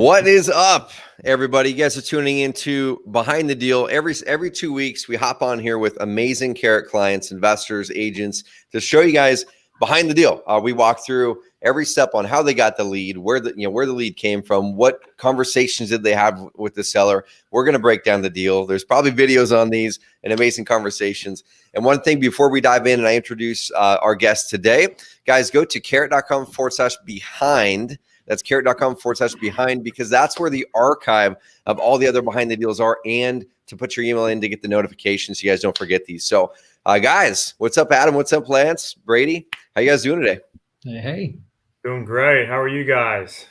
What is up, everybody? You guys are tuning into Behind the Deal. Every 2 weeks, we hop on here with amazing Carrot clients, investors, agents to show you guys behind the deal. We walk through every step on how they got the lead, where the lead came from, what conversations did they have with the seller. We're going to break down the deal. There's probably videos on these and amazing conversations. And one thing before we dive in and I introduce our guest today, guys, go to carrot.com/behind. That's carrot.com/behind, because that's where the archive of all the other behind the deals are, and to put your email in to get the notifications so you guys don't forget these. So guys, what's up, Adam? What's up, Lance? Brady? How you guys doing today? Hey. Doing great. How are you guys?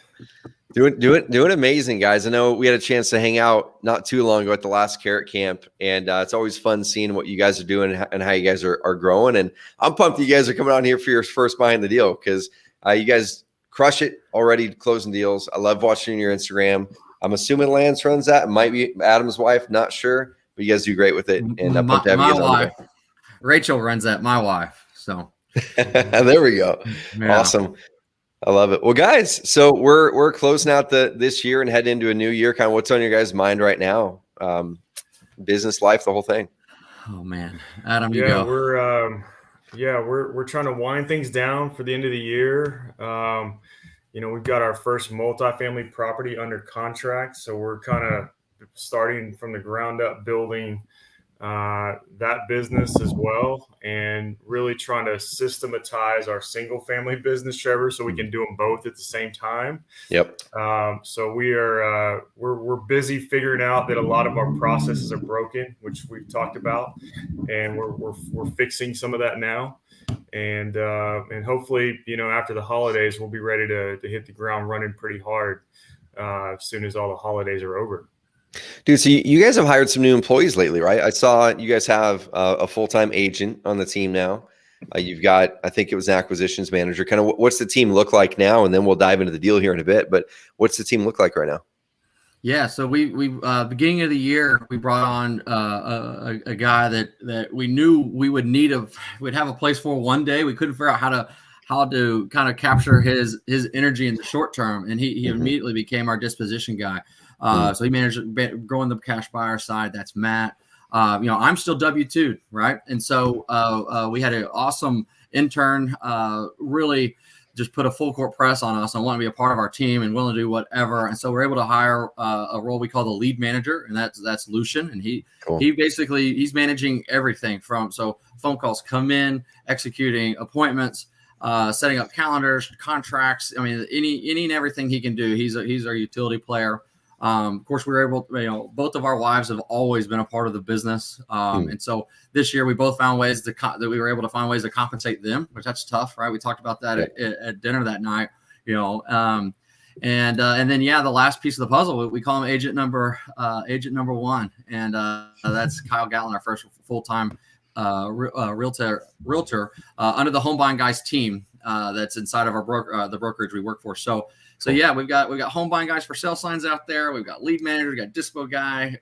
Doing amazing, guys. I know we had a chance to hang out not too long ago at the last Carrot camp, and it's always fun seeing what you guys are doing and how you guys are growing. And I'm pumped you guys are coming on here for your first behind the deal, because you guys crush it already closing deals. I love watching your Instagram. I'm assuming Lance runs that. It might be Adam's wife, not sure, but you guys do great with it. And I'm pumped to have you guys wife, on Rachel runs that. My wife. So there we go. Yeah. Awesome. I love it. Well, guys, so we're closing out this year and heading into a new year. Kind of what's on your guys' mind right now? Business, life, the whole thing. Oh man, Adam, you go. We're trying to wind things down for the end of the year. We've got our first multifamily property under contract, so we're kind of starting from the ground up building that business as well, and really trying to systematize our single family business, Trevor, so we can do them both at the same time. Yep. So we're busy figuring out that a lot of our processes are broken, which we've talked about, and we're fixing some of that now. And hopefully, after the holidays, we'll be ready to hit the ground running pretty hard as soon as all the holidays are over. Dude, so you guys have hired some new employees lately, right? I saw you guys have a full-time agent on the team now. You've got, I think it was an acquisitions manager. Kind of what's the team look like now? And then we'll dive into the deal here in a bit. But what's the team look like right now? Yeah, so we beginning of the year, we brought on a guy that we knew we would we'd have a place for one day. We couldn't figure out how to kind of capture his energy in the short term, and he immediately became our disposition guy. So he managed growing the cash buyer side. That's Matt. I'm still W-2, right? And so we had an awesome intern, really just put a full court press on us and want to be a part of our team and willing to do whatever. And so we're able to hire a role we call the lead manager, and that's Lucian. And he's managing everything from phone calls come in, executing appointments, setting up calendars, contracts. I mean, any and everything he can do. He's our utility player. Of course, we were able to, both of our wives have always been a part of the business. And so this year we both found ways that we were able to find ways to compensate them, which that's tough, right? We talked about that at dinner that night, and then, the last piece of the puzzle, we call him agent number one. And that's Kyle Gatlin, our first full-time realtor under the Home Buying Guys team that's inside of our the brokerage we work for. So yeah, we've got Home Buying Guys for sale signs out there. We've got lead manager, we got dispo guy,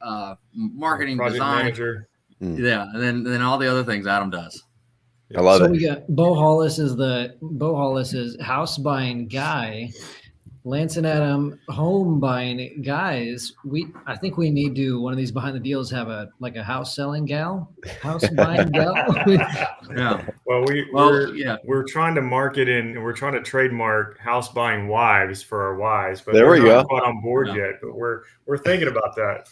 marketing, project design manager. Yeah, and then all the other things Adam does. I love it. We got Bo Hollis is house buying guy. Lance and Adam, home buying guys. I think we need to one of these behind the deals have a house selling gal, house buying gal. Yeah. Well, we're trying to market and we're trying to trademark house buying wives for our wives, but there we go. Not on board yet. But we're thinking about that.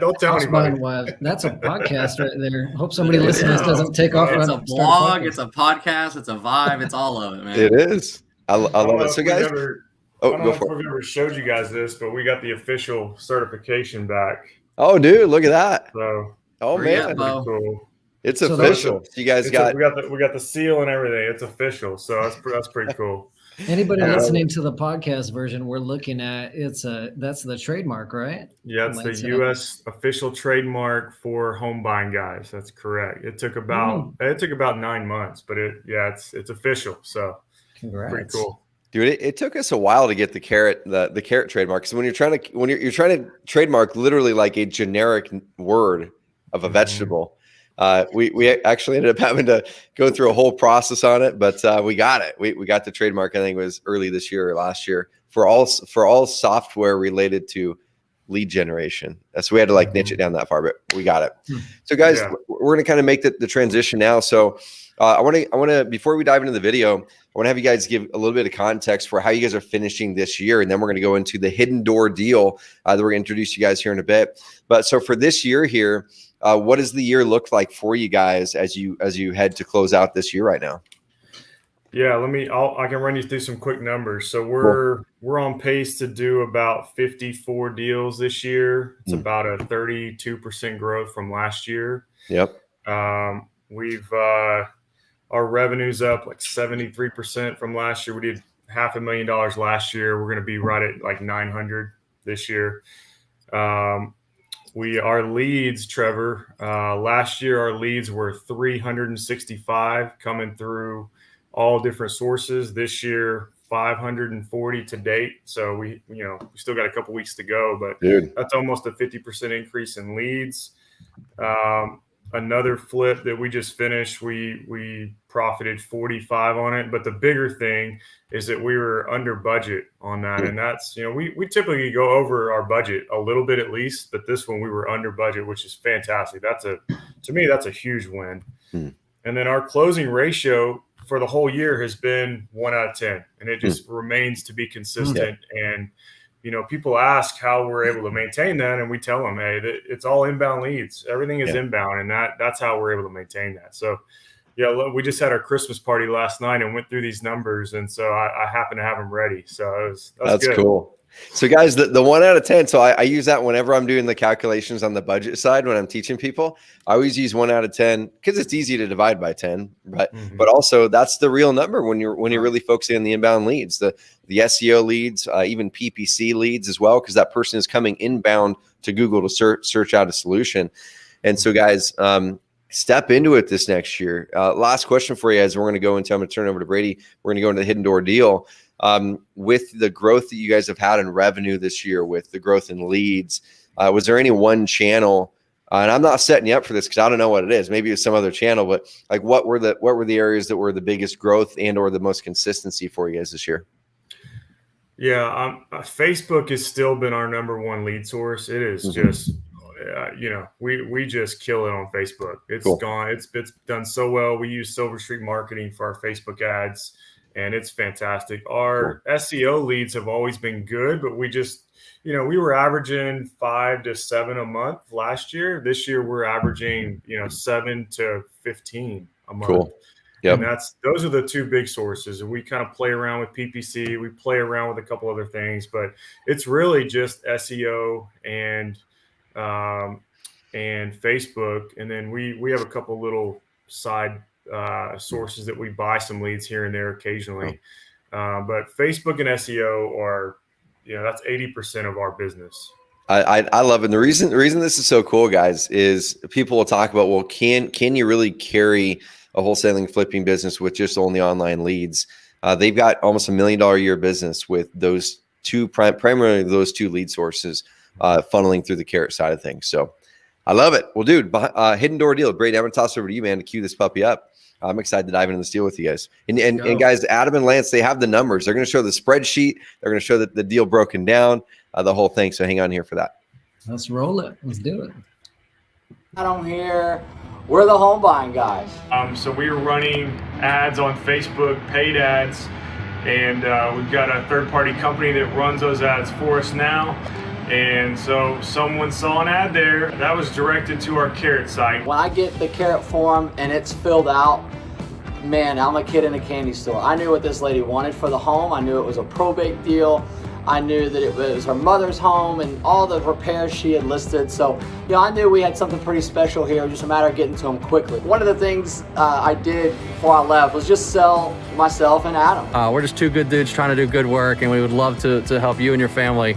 Don't tell house anybody. Buying wives. That's a podcast right there. Hope somebody listening doesn't take off. It's a blog. It's a podcast. It's a vibe. It's all of it, man. It is. I love it. So guys. I don't know if we've ever showed you guys this, but we got the official certification back. Oh, dude, look at that. So, man, pretty cool. It's official. So you guys we got the seal and everything. It's official. So that's pretty cool. Anybody listening to the podcast version, we're looking at that's the trademark, right? Yeah, it's the U.S. official trademark for Home Buying Guys. That's correct. It took about 9 months, but it's official. So congrats. Pretty cool. Dude, it took us a while to get the carrot trademark. Because when you're trying to trademark literally like a generic word of a vegetable, We actually ended up having to go through a whole process on it, but we got it. We got the trademark. I think it was early this year or last year for all software related to lead generation. So we had to like niche it down that far, but we got it. So guys, we're going to kind of make the transition now. So I want to, before we dive into the video, I want to have you guys give a little bit of context for how you guys are finishing this year. And then we're going to go into the hidden door deal that we're going to introduce you guys here in a bit. But so for this year here, what does the year look like for you guys as you head to close out this year right now? Yeah, I can run you through some quick numbers. So we're on pace to do about 54 deals this year. It's about a 32% growth from last year. Yep. We've our revenue's up like 73% from last year. We did $500,000 last year. We're going to be right at like 900 this year. Our leads, Trevor, last year our leads were 365 coming through all different sources. This year 540 to date. So we still got a couple weeks to go, but that's almost a 50% increase in leads. Another flip that we just finished, we profited 45 on it. But the bigger thing is that we were under budget on that. And that's, we typically go over our budget a little bit at least, but this one we were under budget, which is fantastic. To me, that's a huge win. And then our closing ratio for the whole year has been 1 out of 10, and it just remains to be consistent. And, people ask how we're able to maintain that, and we tell them, hey, it's all inbound leads. Everything is inbound, and that's how we're able to maintain that. So, we just had our Christmas party last night and went through these numbers, and so I happen to have them ready. So that's good. Cool. So guys, the 1 out of 10. So I use that whenever I'm doing the calculations on the budget side, when I'm teaching people, I always use 1 out of 10 because it's easy to divide by 10, but also that's the real number when you're really focusing on the inbound leads, the SEO leads, even PPC leads as well, because that person is coming inbound to Google to search out a solution. And so guys, step into it this next year. Last question for you, as we're going to go into, I'm going to turn it over to Brady. We're going to go into the hidden door deal. With the growth that you guys have had in revenue this year, with the growth in leads, was there any one channel? And I'm not setting you up for this because I don't know what it is. Maybe it's some other channel, but like what were the areas that were the biggest growth and or the most consistency for you guys this year? Yeah, Facebook has still been our number one lead source. It is just, we just kill it on Facebook. It's gone. It's done so well. We use Silver Streak Marketing for our Facebook ads, and it's fantastic. Our SEO leads have always been good, but we just, we were averaging 5 to 7 a month last year. This year we're averaging, 7 to 15 a month. Cool. Yep. And those are the two big sources. And we kind of play around with PPC. We play around with a couple other things, but it's really just SEO and Facebook. And then we have a couple little side sources that we buy some leads here and there occasionally. But Facebook and SEO are, that's 80% of our business. I love it. And the reason this is so cool, guys, is people will talk about, well, can you really carry a wholesaling flipping business with just only online leads? They've got almost $1 million a year business with those two, primarily those two lead sources, funneling through the carrot side of things. So I love it. Well, dude, hidden door deal. Brady, I'm going to toss it over to you, man, to cue this puppy up. I'm excited to dive into this deal with you guys. And guys, Adam and Lance, they have the numbers. They're going to show the spreadsheet. They're going to show the deal broken down, the whole thing. So hang on here for that. Let's roll it. Let's do it. I don't hear. We're the home buying guys. So we were running ads on Facebook, paid ads, and we've got a third-party company that runs those ads for us now. And so someone saw an ad there that was directed to our carrot site. When I get the carrot form and it's filled out, man, I'm a kid in a candy store. I knew what this lady wanted for the home. I knew it was a probate deal. I knew that it was her mother's home and all the repairs she had listed. So, I knew we had something pretty special here. It was just a matter of getting to them quickly. One of the things I did before I left was just sell myself and Adam. We're just two good dudes trying to do good work, and we would love to help you and your family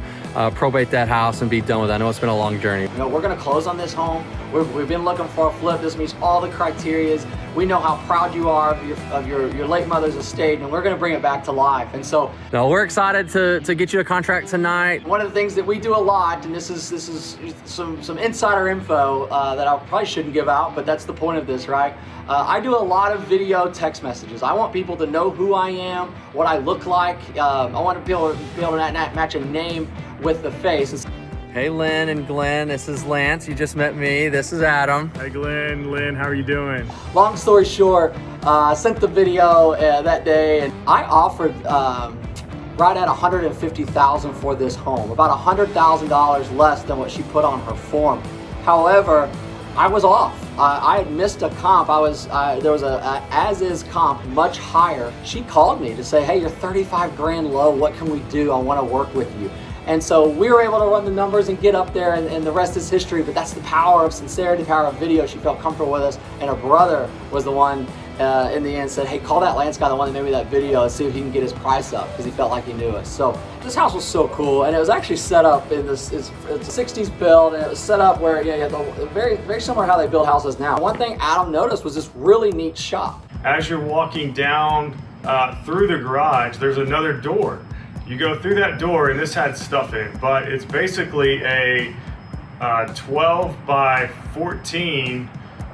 probate that house and be done with that. I know it's been a long journey. We're going to close on this home. We've been looking for a flip. This meets all the criteria. We know how proud you are of your late mother's estate, and we're going to bring it back to life. And so, No, we're excited to get you a contract tonight. one of the things that we do a lot, and this is some insider info that I probably shouldn't give out, but that's the point of this, right? I do a lot of video text messages. I want people to know who I am, what I look like. I want to be able to match a name with the face. Hey, Lynn and Glenn, this is Lance. You just met me. This is Adam. Hey Glenn, Lynn, how are you doing? Long story short, I sent the video that day, and I offered right at $150,000 for this home, about $100,000 less than what she put on her form. However, I was off. I had missed a comp. There was a as-is comp much higher. She called me to say, hey, you're 35 grand low. What can we do? I want to work with you. And so we were able to run the numbers and get up there, and the rest is history. But that's the power of sincerity, power of video. She felt comfortable with us, and her brother was the one in the end said, hey, call that Lance guy, the one that made me that video, and see if he can get his price up, because he felt like he knew us. So this house was so cool, and it was actually set up in this, it's a 60s build, and it was set up where, very, very similar to how they build houses now. One thing Adam noticed was this really neat shop. As you're walking down through the garage, there's another door. You go through that door, and this had stuff in, but it's basically a 12 by 14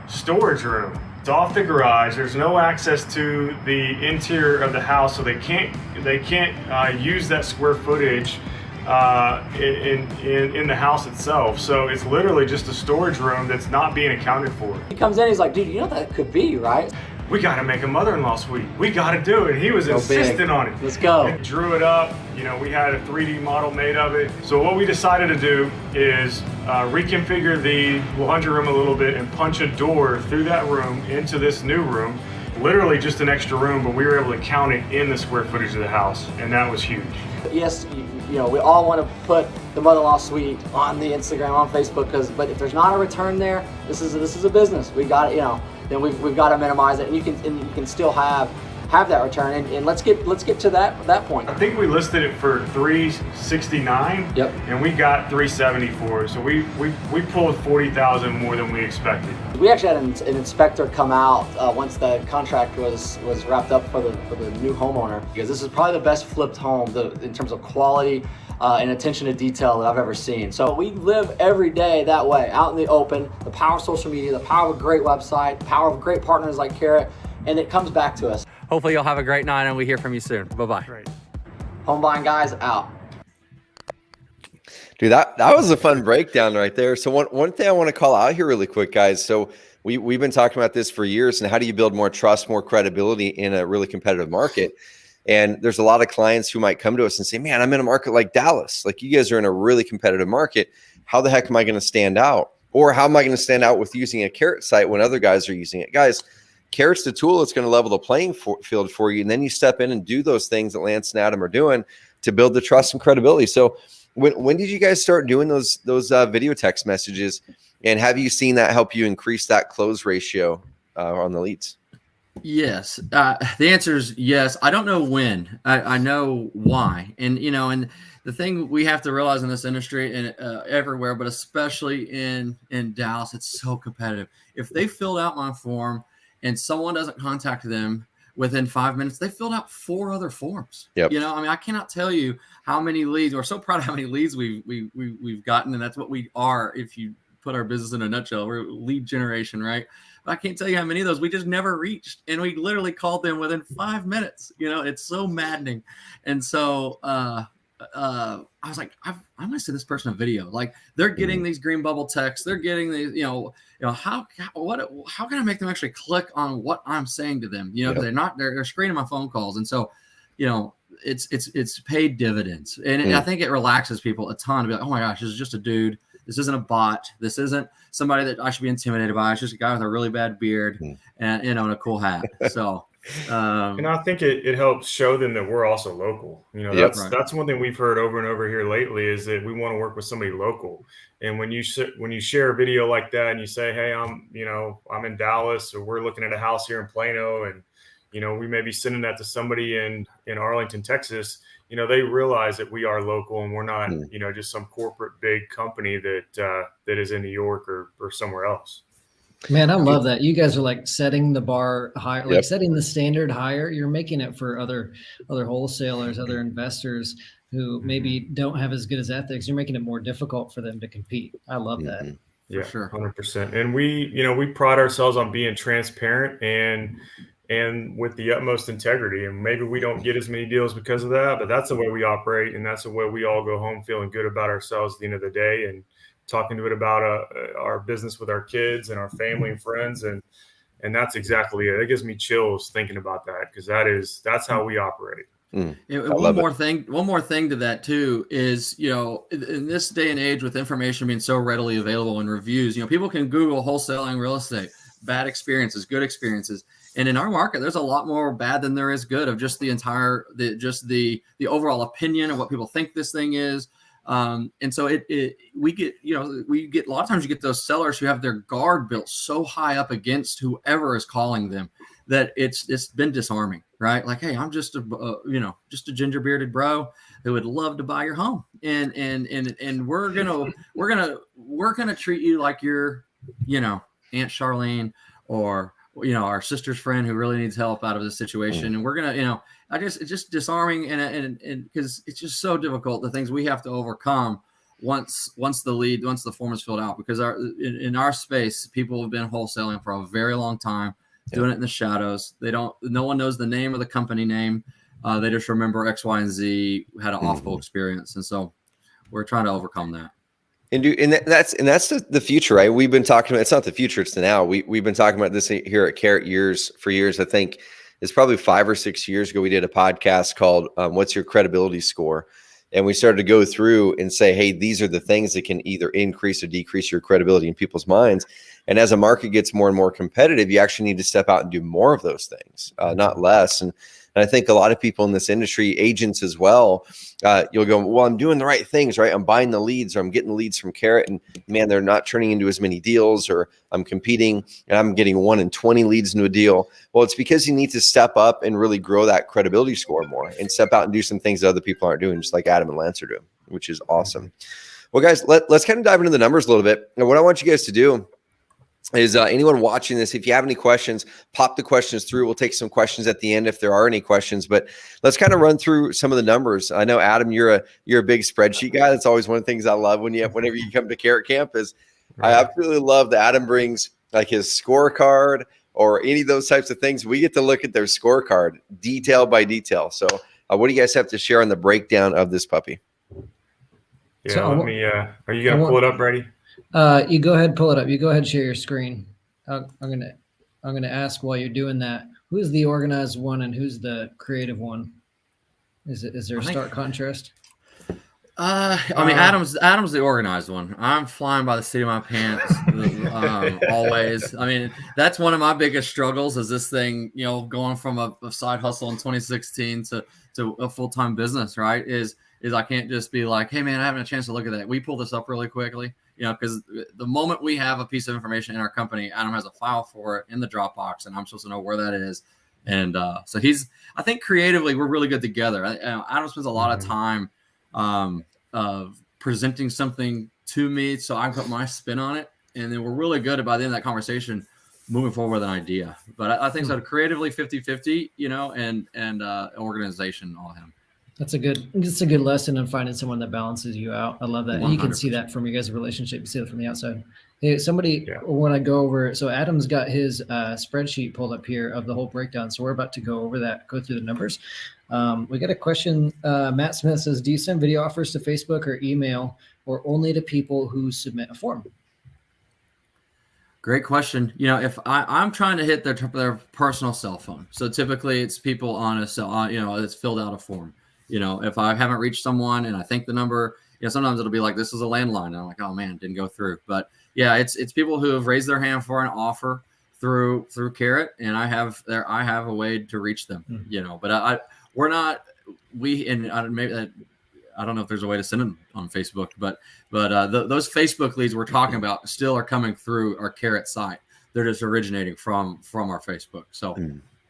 storage room. It's off the garage. There's no access to the interior of the house, so they can't use that square footage in the house itself. So it's literally just a storage room that's not being accounted for. He comes in, he's like, dude, you know what that could be, right? We got to make a mother-in-law suite. We got to do it. He was insistent on it. Let's go. And drew it up. We had a 3D model made of it. So what we decided to do is reconfigure the laundry room a little bit and punch a door through that room into this new room. Literally just an extra room, but we were able to count it in the square footage of the house, and that was huge. Yes, we all want to put the mother-in-law suite on the Instagram, on Facebook, but if there's not a return there, this is a business. We got it, then we've got to minimize it, and you can still have that return. And let's get to that point. I think we listed it for $369. Yep. And we got $370 for it. So we pulled $40,000 more than we expected. We actually had an inspector come out once the contract was wrapped up for the new homeowner, because this is probably the best flipped home in terms of quality and attention to detail that I've ever seen. So we live every day that way, out in the open, the power of social media, the power of a great website, the power of great partners like Carrot, and it comes back to us. Hopefully you'll have a great night and we hear from you soon. Bye-bye. Great. Home buying guys out. Dude, that was a fun breakdown right there. So one thing I want to call out here really quick, guys. So we've been talking about this for years, and how do you build more trust, more credibility in a really competitive market? And there's a lot of clients who might come to us and say, man, I'm in a market like Dallas. Like, you guys are in a really competitive market. How the heck am I going to stand out? Or how am I going to stand out with using a Carrot site when other guys are using it? Guys, Carrot's the tool that's going to level the playing field for you. And then you step in and do those things that Lance and Adam are doing to build the trust and credibility. So when did you guys start doing those video text messages? And have you seen that help you increase that close ratio on the leads? Yes. The answer is yes. I don't know when. I know why. And, and the thing we have to realize in this industry and everywhere, but especially in Dallas, it's so competitive. If they filled out my form and someone doesn't contact them within 5 minutes, they filled out 4 other forms. Yep. I cannot tell you how many leads. We're so proud of how many leads we've gotten. And that's what we are. If you put our business in a nutshell, we're lead generation, right? I can't tell you how many of those we just never reached, and we literally called them within 5 minutes. It's so maddening. And so I was like, I'm going to send this person a video. Like, they're getting these green bubble texts. They're getting these, how can I make them actually click on what I'm saying to them? Yep. They're screening my phone calls. And so, it's paid dividends. And I think it relaxes people a ton to be like, oh my gosh, this is just a dude. This isn't a bot. This isn't somebody that I should be intimidated by. It's just a guy with a really bad beard and and a cool hat. So, and I think it helps show them that we're also local. That's one thing we've heard over and over here lately, is that we want to work with somebody local. And when you share a video like that and you say, hey, I'm in Dallas, or we're looking at a house here in Plano, and we may be sending that to somebody in Arlington, Texas, they realize that we are local and we're not, just some corporate big company that is in New York or somewhere else. Man, I love that. You guys are like setting the bar higher, like Yep. setting the standard higher. You're making it for other wholesalers, other investors who maybe don't have as good as ethics. You're making it more difficult for them to compete. I love that. Mhm. Yeah, sure. 100%. And we pride ourselves on being transparent and with the utmost integrity. And maybe we don't get as many deals because of that, but that's the way we operate, and that's the way we all go home feeling good about ourselves at the end of the day, and talking good about our business with our kids and our family and friends, and that's exactly it. It gives me chills thinking about that, because that's how we operate. And I one love more thing to that too is, in this day and age with information being so readily available and reviews, people can Google wholesaling real estate, bad experiences, good experiences. And in our market, there's a lot more bad than there is good of just the overall opinion of what people think this thing is. And so we get a lot of times you get those sellers who have their guard built so high up against whoever is calling them that it's been disarming, right? Like, hey, I'm just a ginger bearded bro who would love to buy your home, and we're gonna treat you like you're, Aunt Charlene, or our sister's friend who really needs help out of this situation, and we're gonna, it's just disarming, and because it's just so difficult, the things we have to overcome once the form is filled out, because in our space, people have been wholesaling for a very long time, doing it in the shadows. No one knows the name of the company name. They just remember X, Y, and Z had an awful experience, and so we're trying to overcome that. And that's the future, right? We've been talking about, it's not the future, it's the now. We've been talking about this here at Carrot for years. I think it's probably 5 or 6 years ago we did a podcast called "What's Your Credibility Score?" And we started to go through and say, hey, these are the things that can either increase or decrease your credibility in people's minds. And as a market gets more and more competitive, you actually need to step out and do more of those things, not less. And I think a lot of people in this industry, agents as well, you'll go, well, I'm doing the right things, right? I'm buying the leads, or I'm getting the leads from Carrot, and man, they're not turning into as many deals, or I'm competing and I'm getting 1 in 20 leads into a deal. Well, it's because you need to step up and really grow that credibility score more, and step out and do some things that other people aren't doing, just like Adam and Lance are doing, which is awesome. Well, guys, let's kind of dive into the numbers a little bit. And what I want you guys to do is anyone watching this, if you have any questions, pop the questions through. We'll take some questions at the end if there are any questions, but let's kind of run through some of the numbers. I know, Adam, you're a big spreadsheet guy. That's always one of the things I love whenever you come to Carrot Camp is I absolutely love that Adam brings like his scorecard or any of those types of things. We get to look at their scorecard detail by detail. So what do you guys have to share on the breakdown of this puppy? Yeah, So let me, are you going to pull it up, Brady? You go ahead, pull it up. You go ahead and share your screen. I'm gonna ask while you're doing that, who's the organized one and who's the creative one? Is there a stark contrast? I mean, Adam's the organized one. I'm flying by the seat of my pants always. I mean, that's one of my biggest struggles is this thing, going from a side hustle in 2016 to a full-time business, right? Is I can't just be like, hey man, I haven't had a chance to look at that. We pull this up really quickly, because the moment we have a piece of information in our company, Adam has a file for it in the Dropbox, and I'm supposed to know where that is. And so I think creatively, we're really good together. Adam spends a lot of time presenting something to me, so I put my spin on it, and then we're really good by the end of that conversation moving forward with an idea. But I think so creatively 50-50, and organization, all him. It's a good lesson in finding someone that balances you out. I love that. 100%. And you can see that from your guys' relationship. You see that from the outside. Hey, when I go over, so Adam's got his spreadsheet pulled up here of the whole breakdown. So we're about to go over that, go through the numbers. We got a question. Matt Smith says, do you send video offers to Facebook or email, or only to people who submit a form? Great question. If I'm trying to hit their personal cell phone, so typically it's people on a cell, it's filled out a form. If I haven't reached someone and I think the number, sometimes it'll be like, this is a landline. And I'm like, oh man, it didn't go through. But yeah, it's people who have raised their hand for an offer through Carrot, and I have a way to reach them, but I don't know if there's a way to send them on Facebook, but those Facebook leads we're talking about still are coming through our Carrot site. They're just originating from our Facebook. So.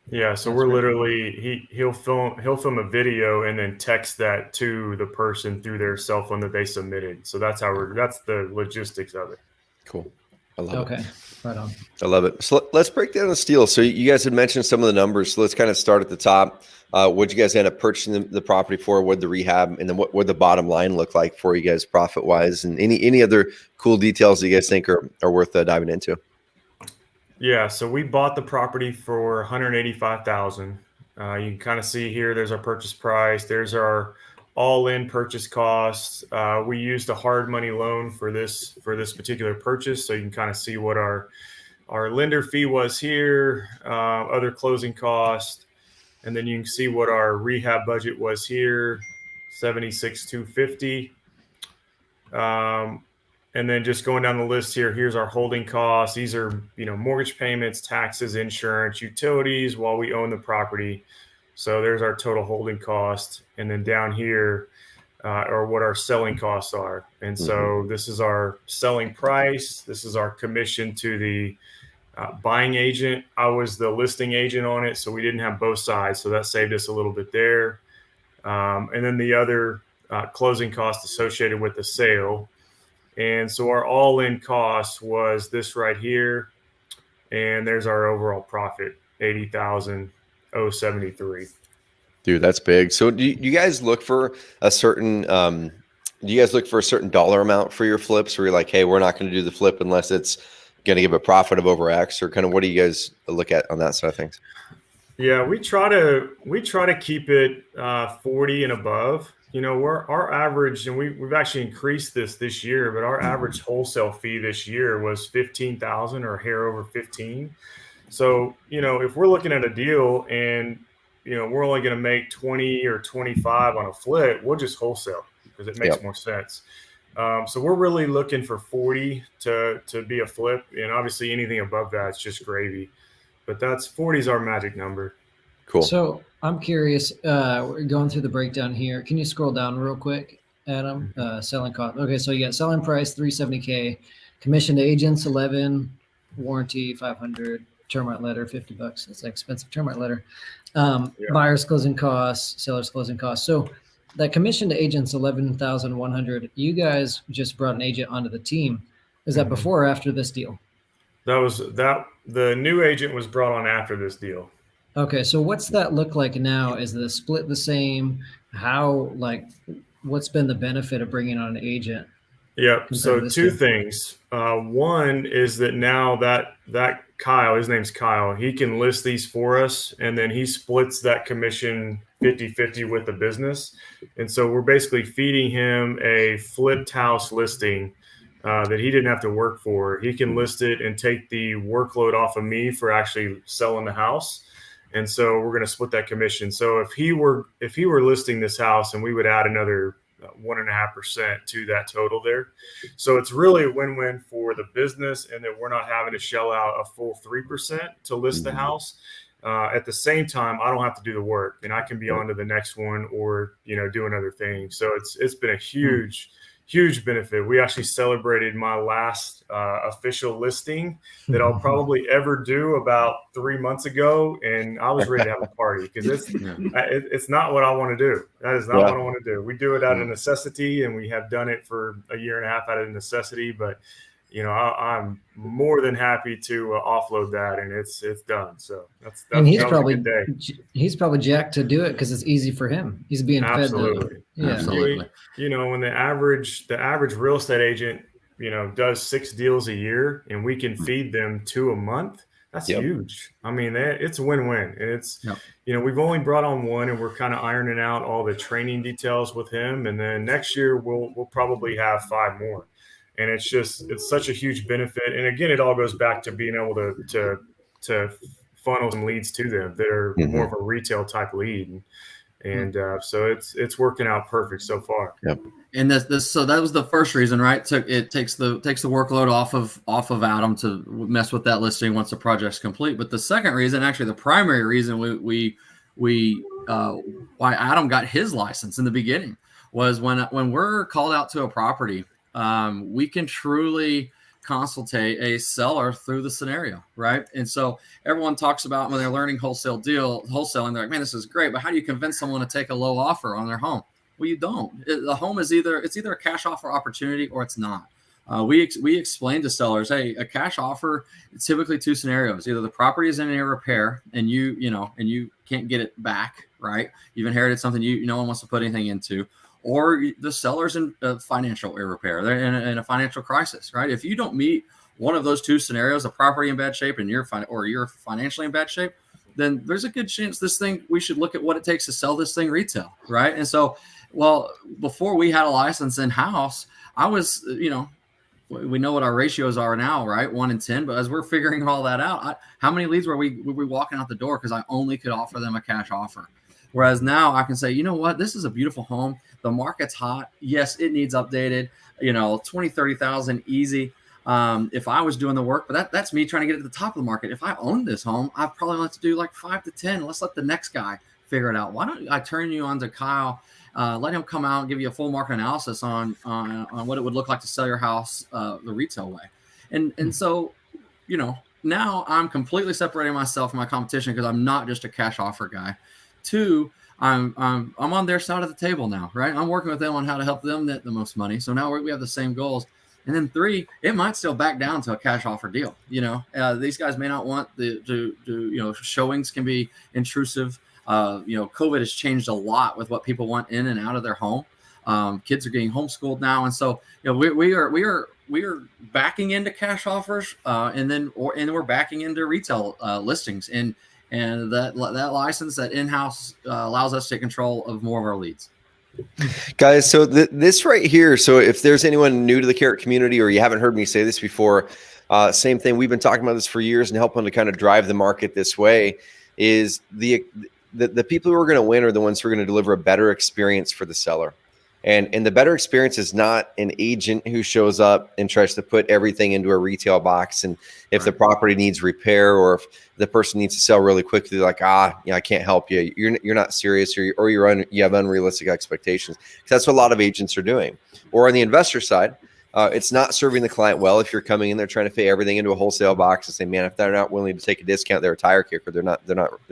Yeah, so we're literally he'll film a video and then text that to the person through their cell phone that they submitted. So that's the logistics of it. Cool. I love it. Okay, right on. I love it. So let's break down the deal. So you guys had mentioned some of the numbers. So let's kind of start at the top. What'd you guys end up purchasing the property for? What'd the rehab, and then what would the bottom line look like for you guys profit wise, and any other cool details that you guys think are worth diving into? Yeah, so we bought the property for $185,000. You can kind of see here, there's our purchase price. There's our all-in purchase costs. We used a hard money loan for this particular purchase, so you can kind of see what our lender fee was here, other closing costs, and then you can see what our rehab budget was here, $76,250. And then just going down the list here, here's our holding costs. These are, mortgage payments, taxes, insurance, utilities while we own the property. So there's our total holding cost. And then down here are what our selling costs are. And so this is our selling price. This is our commission to the buying agent. I was the listing agent on it, so we didn't have both sides. So that saved us a little bit there. And then the other closing costs associated with the sale. And so our all-in cost was this right here. And there's our overall profit, $80,073. Dude, that's big. So do you guys look for a certain dollar amount for your flips, where you're like, hey, we're not going to do the flip unless it's going to give a profit of over X, or kind of what do you guys look at on that side of things? Yeah, we try to keep it 40 and above. Our average, and we've actually increased this year, but our average wholesale fee this year was $15,000 or a hair over 15. So, if we're looking at a deal and, we're only going to make 20 or 25 on a flip, we'll just wholesale because it makes more sense. So we're really looking for 40 to be a flip. And obviously anything above that is just gravy, but 40 is our magic number. Cool. So I'm curious, we're going through the breakdown here. Can you scroll down real quick, Adam? Selling cost. Okay, so you got selling price $370K, commission to agents 11, warranty 500, termite letter $50. That's an expensive termite letter. Buyer's closing costs, seller's closing costs. So that commission to agents 11,100. You guys just brought an agent onto the team. Is that before or after this deal? The new agent was brought on after this deal. Okay, so what's that look like now? Is the split the same? What's been the benefit of bringing on an agent? Yep. So two things. One is that now that Kyle, his name's Kyle, he can list these for us, and then he splits that commission 50-50 with the business. And so we're basically feeding him a flipped house listing that he didn't have to work for. He can list it and take the workload off of me for actually selling the house. And so we're going to split that commission. So if he were listing this house, and we would add another 1.5% to that total there. So it's really a win-win for the business, and that we're not having to shell out a full 3% to list the house. At the same time, I don't have to do the work, and I can be on to the next one or, doing other things. So it's been a huge benefit. We actually celebrated my last official listing that I'll probably ever do about 3 months ago, and I was ready to have a party because it's not what I want to do. That is not what I want to do. We do it out of necessity, and we have done it for a year and a half out of necessity. But I'm more than happy to offload that, and it's done. So that's and he's probably jacked to do it because it's easy for him. He's being absolutely fed. Yeah. Absolutely. When the average real estate agent, does 6 deals a year, and we can feed them 2 a month. That's huge. I mean, it's a win-win. And it's, we've only brought on 1, and we're kind of ironing out all the training details with him. And then next year we'll probably have 5 more. And it's such a huge benefit. And again, it all goes back to being able to funnel some leads to them that are more of a retail type lead. And so it's working out perfect so far. Yep. And so that was the first reason, right? So it takes the workload off of Adam to mess with that listing once the project's complete. But the second reason, actually the primary reason why Adam got his license in the beginning was when we're called out to a property, we can truly consultate a seller through the scenario, right? And so everyone talks about when they're learning wholesaling, they're like, man, this is great, but how do you convince someone to take a low offer on their home? Well, you don't. The home is either a cash offer opportunity or it's not. we explain to sellers, hey, a cash offer, it's typically two scenarios. Either the property is in a repair and you can't get it back, right? You've inherited something no one wants to put anything into, or the seller's in a financial repair. They're in a financial crisis, right? If you don't meet one of those two scenarios, the property in bad shape and you're financially in bad shape, then there's a good chance we should look at what it takes to sell this thing retail, right? And so, before we had a license in-house, I was, we know what our ratios are now, right? 1 in 10. But as we're figuring all that out, how many leads were we walking out the door because I only could offer them a cash offer? Whereas now I can say, you know what, this is a beautiful home. The market's hot. Yes, it needs updated, 20, 30,000 easy. If I was doing the work, but that's me trying to get at the top of the market. If I owned this home, I'd probably like to do like 5 to 10. Let's let the next guy figure it out. Why don't I turn you on to Kyle? Let him come out and give you a full market analysis on what it would look like to sell your house the retail way. And so, now I'm completely separating myself from my competition because I'm not just a cash offer guy. 2, I'm on their side of the table now, right? I'm working with them on how to help them net the most money. So now we have the same goals. And then 3, it might still back down to a cash offer deal. These guys may not want showings can be intrusive. COVID has changed a lot with what people want in and out of their home. Kids are getting homeschooled now. And so, we are backing into cash offers and we're backing into retail listings. And that license, that in-house allows us to take control of more of our leads. Guys, so this right here, so if there's anyone new to the Carrot community or you haven't heard me say this before, same thing, we've been talking about this for years and helping to kind of drive the market this way, is the people who are going to win are the ones who are going to deliver a better experience for the seller. And the better experience is not an agent who shows up and tries to put everything into a retail box. And if the property needs repair or if the person needs to sell really quickly, like, I can't help you. You're not serious or you have unrealistic expectations. That's what a lot of agents are doing. Or on the investor side, it's not serving the client well if you're coming in there trying to fit everything into a wholesale box and say, man, if they're not willing to take a discount, they're a tire kicker. They're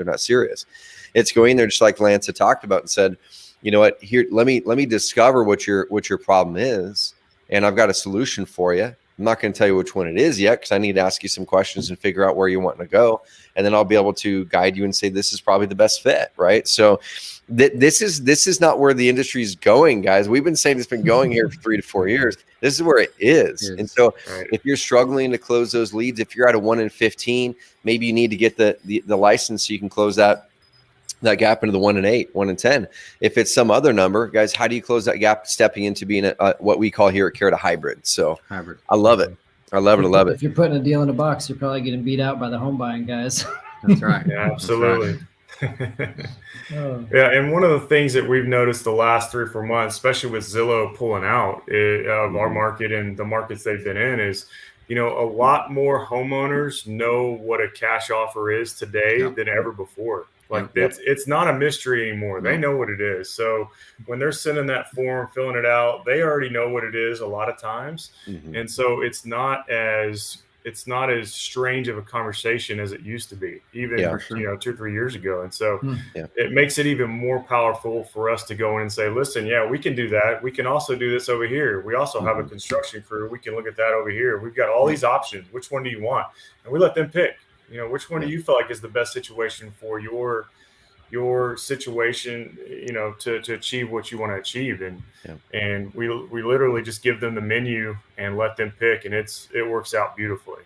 not serious. It's going there just like Lance had talked about and said, you know what, here, let me discover what your problem is. And I've got a solution for you. I'm not going to tell you which one it is yet, because I need to ask you some questions and figure out where you want to go. And then I'll be able to guide you and say, this is probably the best fit. Right. So this is not where the industry is going, guys. We've been saying it's been going here for 3 to 4 years. This is where it is. And so if you're struggling to close those leads, if you're at a 1 in 15, maybe you need to get the license so you can close that gap into the 1 in 8, 1 in 10. If it's some other number, guys, how do you close that gap stepping into being what we call here at Carrot a hybrid? So hybrid. I love it. I love it. If you're putting a deal in a box, you're probably getting beat out by the home buying guys. That's right. Yeah, absolutely. Yeah, and one of the things that we've noticed the last 3 or 4 months, especially with Zillow pulling out of our market and the markets they've been in, is a lot more homeowners know what a cash offer is today than ever before. It's not a mystery anymore. They know what it is. So when they're sending that form, filling it out, they already know what it is a lot of times. And so it's not as strange of a conversation as it used to be, even 2 or 3 years ago. And so it makes it even more powerful for us to go in and say, listen, we can do that. We can also do this over here. We also have a construction crew. We can look at that over here. We've got all these options. Which one do you want? And we let them pick. Which one do you feel like is the best situation for your situation, to achieve what you want to achieve. And we literally just give them the menu and let them pick, and it works out beautifully.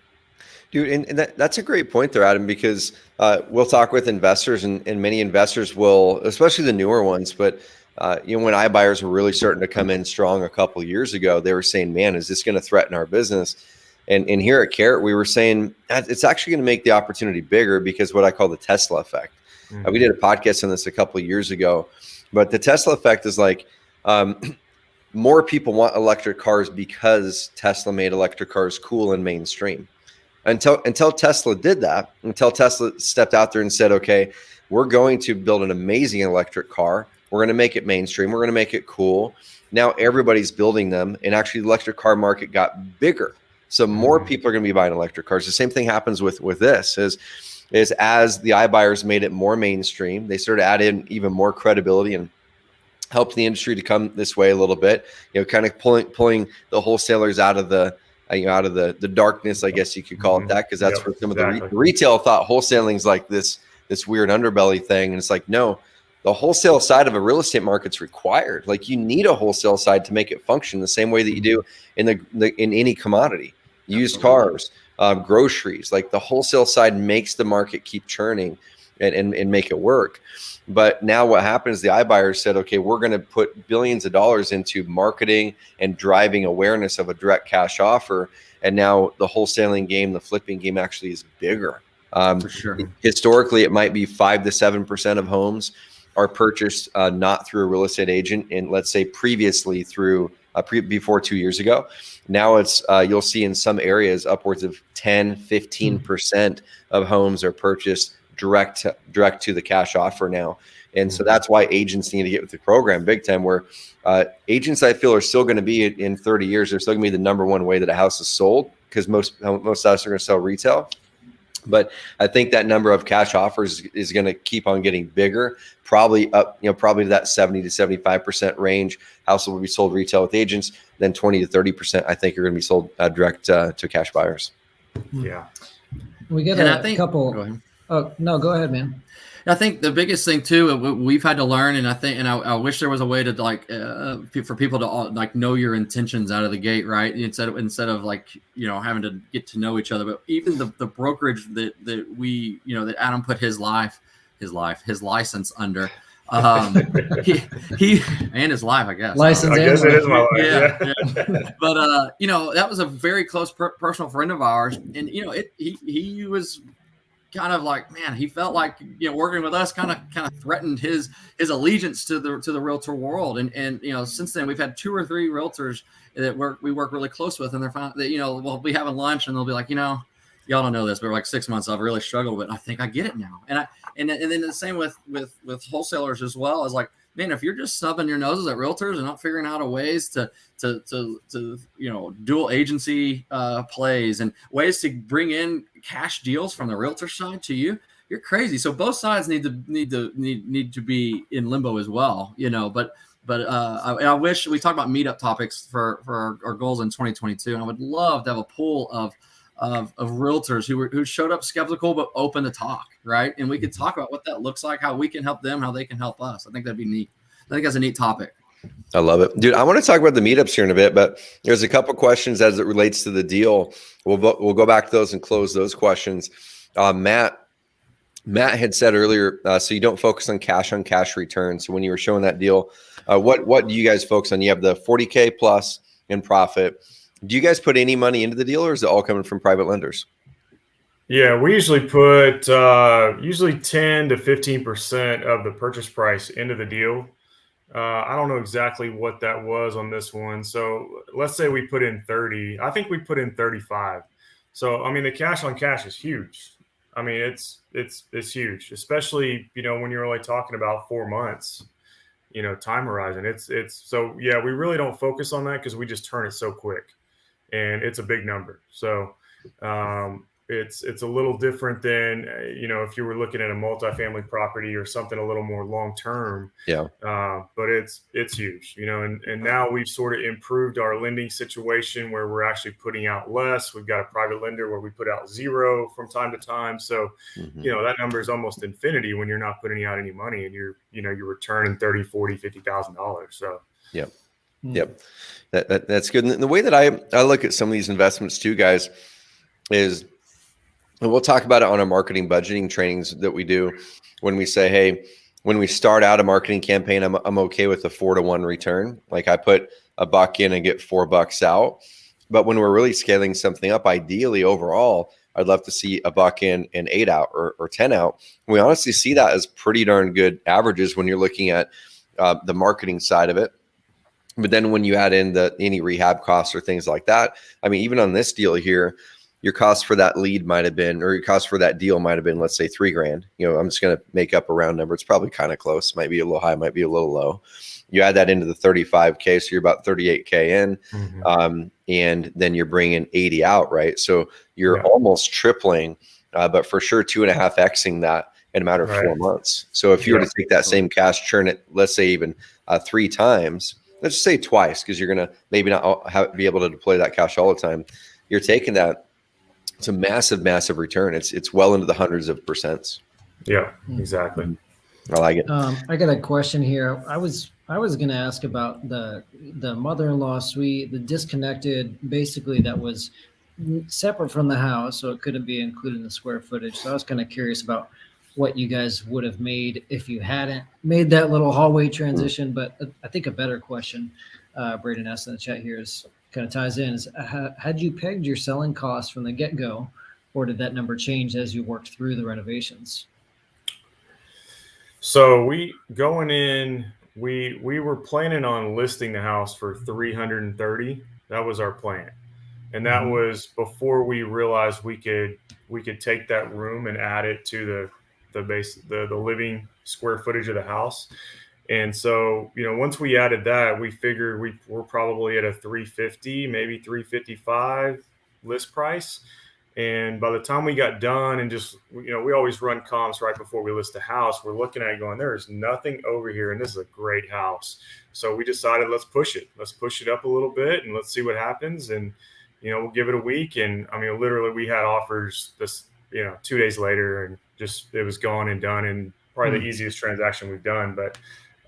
Dude, and that's a great point there, Adam, because we'll talk with investors and many investors will, especially the newer ones, but when iBuyers were really starting to come in strong a couple of years ago, they were saying, man, is this going to threaten our business? And here at Carrot, we were saying it's actually going to make the opportunity bigger because what I call the Tesla effect. We did a podcast on this a couple of years ago, but the Tesla effect is like more people want electric cars because Tesla made electric cars cool and mainstream. Until Tesla did that, until Tesla stepped out there and said, okay, we're going to build an amazing electric car. We're going to make it mainstream. We're going to make it cool. Now everybody's building them, and actually the electric car market got bigger. So more people are going to be buying electric cars. The same thing happens with this is as the iBuyers made it more mainstream, they started adding even more credibility and helped the industry to come this way a little bit, kind of pulling the wholesalers out of the out of the darkness, I guess you could call it that, because that's where some of the retail thought wholesaling is like this weird underbelly thing, and it's like, no, the wholesale side of a real estate market's required. Like, you need a wholesale side to make it function the same way that you do in in any commodity, used cars, groceries. Like, the wholesale side makes the market keep churning and make it work. But now what happens, the iBuyers said, okay, we're going to put billions of dollars into marketing and driving awareness of a direct cash offer. And now the wholesaling game, the flipping game actually is bigger. For sure. Historically, it might be 5 to 7% of homes are purchased not through a real estate agent. And let's say previously through before 2 years ago. Now it's you'll see in some areas upwards of 10, 15% of homes are purchased direct to the cash offer now. And so that's why agents need to get with the program big time, where agents, I feel, are still going to be in 30 years. They're still going to be the number one way that a house is sold, because most of us are going to sell retail. But I think that number of cash offers is going to keep on getting bigger, probably up, probably to that 70 to 75% range. Houses will be sold retail with agents, then 20 to 30%, I think, are going to be sold direct to cash buyers. Yeah. We get a couple. Oh, no, go ahead, man. I think the biggest thing too, we've had to learn, and I wish there was a way to for people to know your intentions out of the gate, right? Instead of having to get to know each other. But even the brokerage that we, that Adam put his license under, he and his life, I guess. License. I guess it is my life. Yeah. But that was a very close personal friend of ours, and he was kind of like, man, he felt like, working with us kind of threatened his allegiance to the realtor world. And since then we've had 2 or 3 realtors that we work really close with, and they're fine that, we'll be having lunch and they'll be like, y'all don't know this, but like 6 months I've really struggled, but I think I get it now. And then the same with wholesalers as well, is like, man, if you're just snubbing your noses at realtors and not figuring out ways to dual agency plays and ways to bring in cash deals from the realtor side to you, you're crazy. So both sides need to be in limbo as well, But I wish we talked about meetup topics for our goals in 2022, and I would love to have a pool of realtors who showed up skeptical but open to talk, right? And we could talk about what that looks like, how we can help them, how they can help us. I think that'd be neat. I think that's a neat topic. I love it, dude. I want to talk about the meetups here in a bit, but there's a couple questions as it relates to the deal. We'll go back to those and close those questions. Matt had said earlier, so you don't focus on cash returns. So when you were showing that deal, what do you guys focus on? You have the 40K plus in profit. Do you guys put any money into the deal, or is it all coming from private lenders? Yeah, we usually put 10 to 15% of the purchase price into the deal. I don't know exactly what that was on this one. So let's say we put in 30. I think we put in 35. So, I mean, the cash on cash is huge. I mean, it's huge, especially, when you're only talking about 4 months, time horizon. It's so, yeah, we really don't focus on that because we just turn it so quick, and it's a big number. So, it's a little different than, if you were looking at a multifamily property or something a little more long-term. Yeah. But it's huge, and now we've sort of improved our lending situation where we're actually putting out less. We've got a private lender where we put out 0 from time to time. So, that number is almost infinity when you're not putting out any money, and you're returning $30,000, $40,000, $50,000. So, yep. That's good. And the way that I look at some of these investments too, guys, is, and we'll talk about it on our marketing budgeting trainings that we do, when we say, hey, when we start out a marketing campaign, I'm okay with a 4-to-1 return. Like, I put $1 in and get $4 out. But when we're really scaling something up, ideally overall, I'd love to see $1 in and 8 out or 10 out. We honestly see that as pretty darn good averages when you're looking at the marketing side of it. But then when you add in any rehab costs or things like that, I mean, even on this deal here, your cost for that lead might have been, or your cost for that deal might have been, let's say $3,000. I'm just going to make up a round number. It's probably kind of close. Might be a little high, might be a little low. You add that into the 35K, so you're about 38K in, and then you're bringing 80 out, right? So you're almost tripling, but for sure 2.5xing that in a matter of Right. 4 months. So if you were to take that same cash, churn it, let's say even 3 times, let's just say twice, because you're going to maybe not be able to deploy that cash all the time. You're taking that. It's a massive, massive return. It's well into the hundreds of percents. Yeah, exactly. I like it. I got a question here. I was going to ask about the mother-in-law suite, the disconnected, basically that was separate from the house, so it couldn't be included in the square footage. So I was kind of curious about what you guys would have made if you hadn't made that little hallway transition. But I think a better question, Braden asked in the chat here, is kind of ties in, is had you pegged your selling costs from the get-go, or did that number change as you worked through the renovations? So we were planning on listing the house for 330. That was our plan. And that was before we realized we could take that room and add it to the living square footage of the house. And so, once we added that, we figured we're probably at a 350, maybe 355 list price. And by the time we got done and just, we always run comps right before we list the house. We're looking at it going, there is nothing over here. And this is a great house. So we decided, let's push it. Let's push it up a little bit and let's see what happens. And, we'll give it a week. And literally we had offers 2 days later, and just, it was gone and done. And probably the easiest transaction we've done, but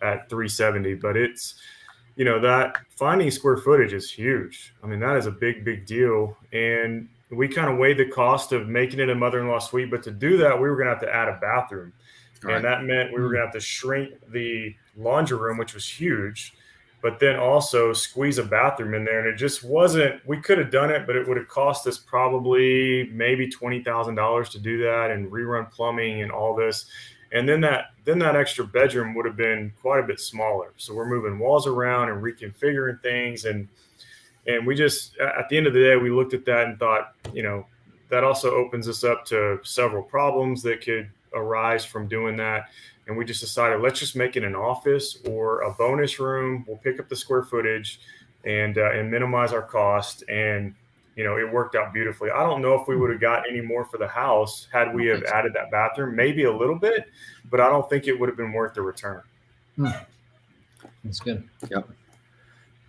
at 370. But it's, that finding square footage is huge. That is a big, big deal. And we kind of weighed the cost of making it a mother-in-law suite, but to do that, we were going to have to add a bathroom. Right. And that meant we were going to have to shrink the laundry room, which was huge, but then also squeeze a bathroom in there. And it just wasn't, we could have done it, but it would have cost us probably maybe $20,000 to do that and rerun plumbing and all this. And then that extra bedroom would have been quite a bit smaller. So we're moving walls around and reconfiguring things. And we just, at the end of the day, we looked at that and thought, that also opens us up to several problems that could arise from doing that. And we just decided, let's just make it an office or a bonus room. We'll pick up the square footage and minimize our cost. And, it worked out beautifully. I don't know if we would have got any more for the house had we have added that bathroom, maybe a little bit, but I don't think it would have been worth the return. That's good. Yep.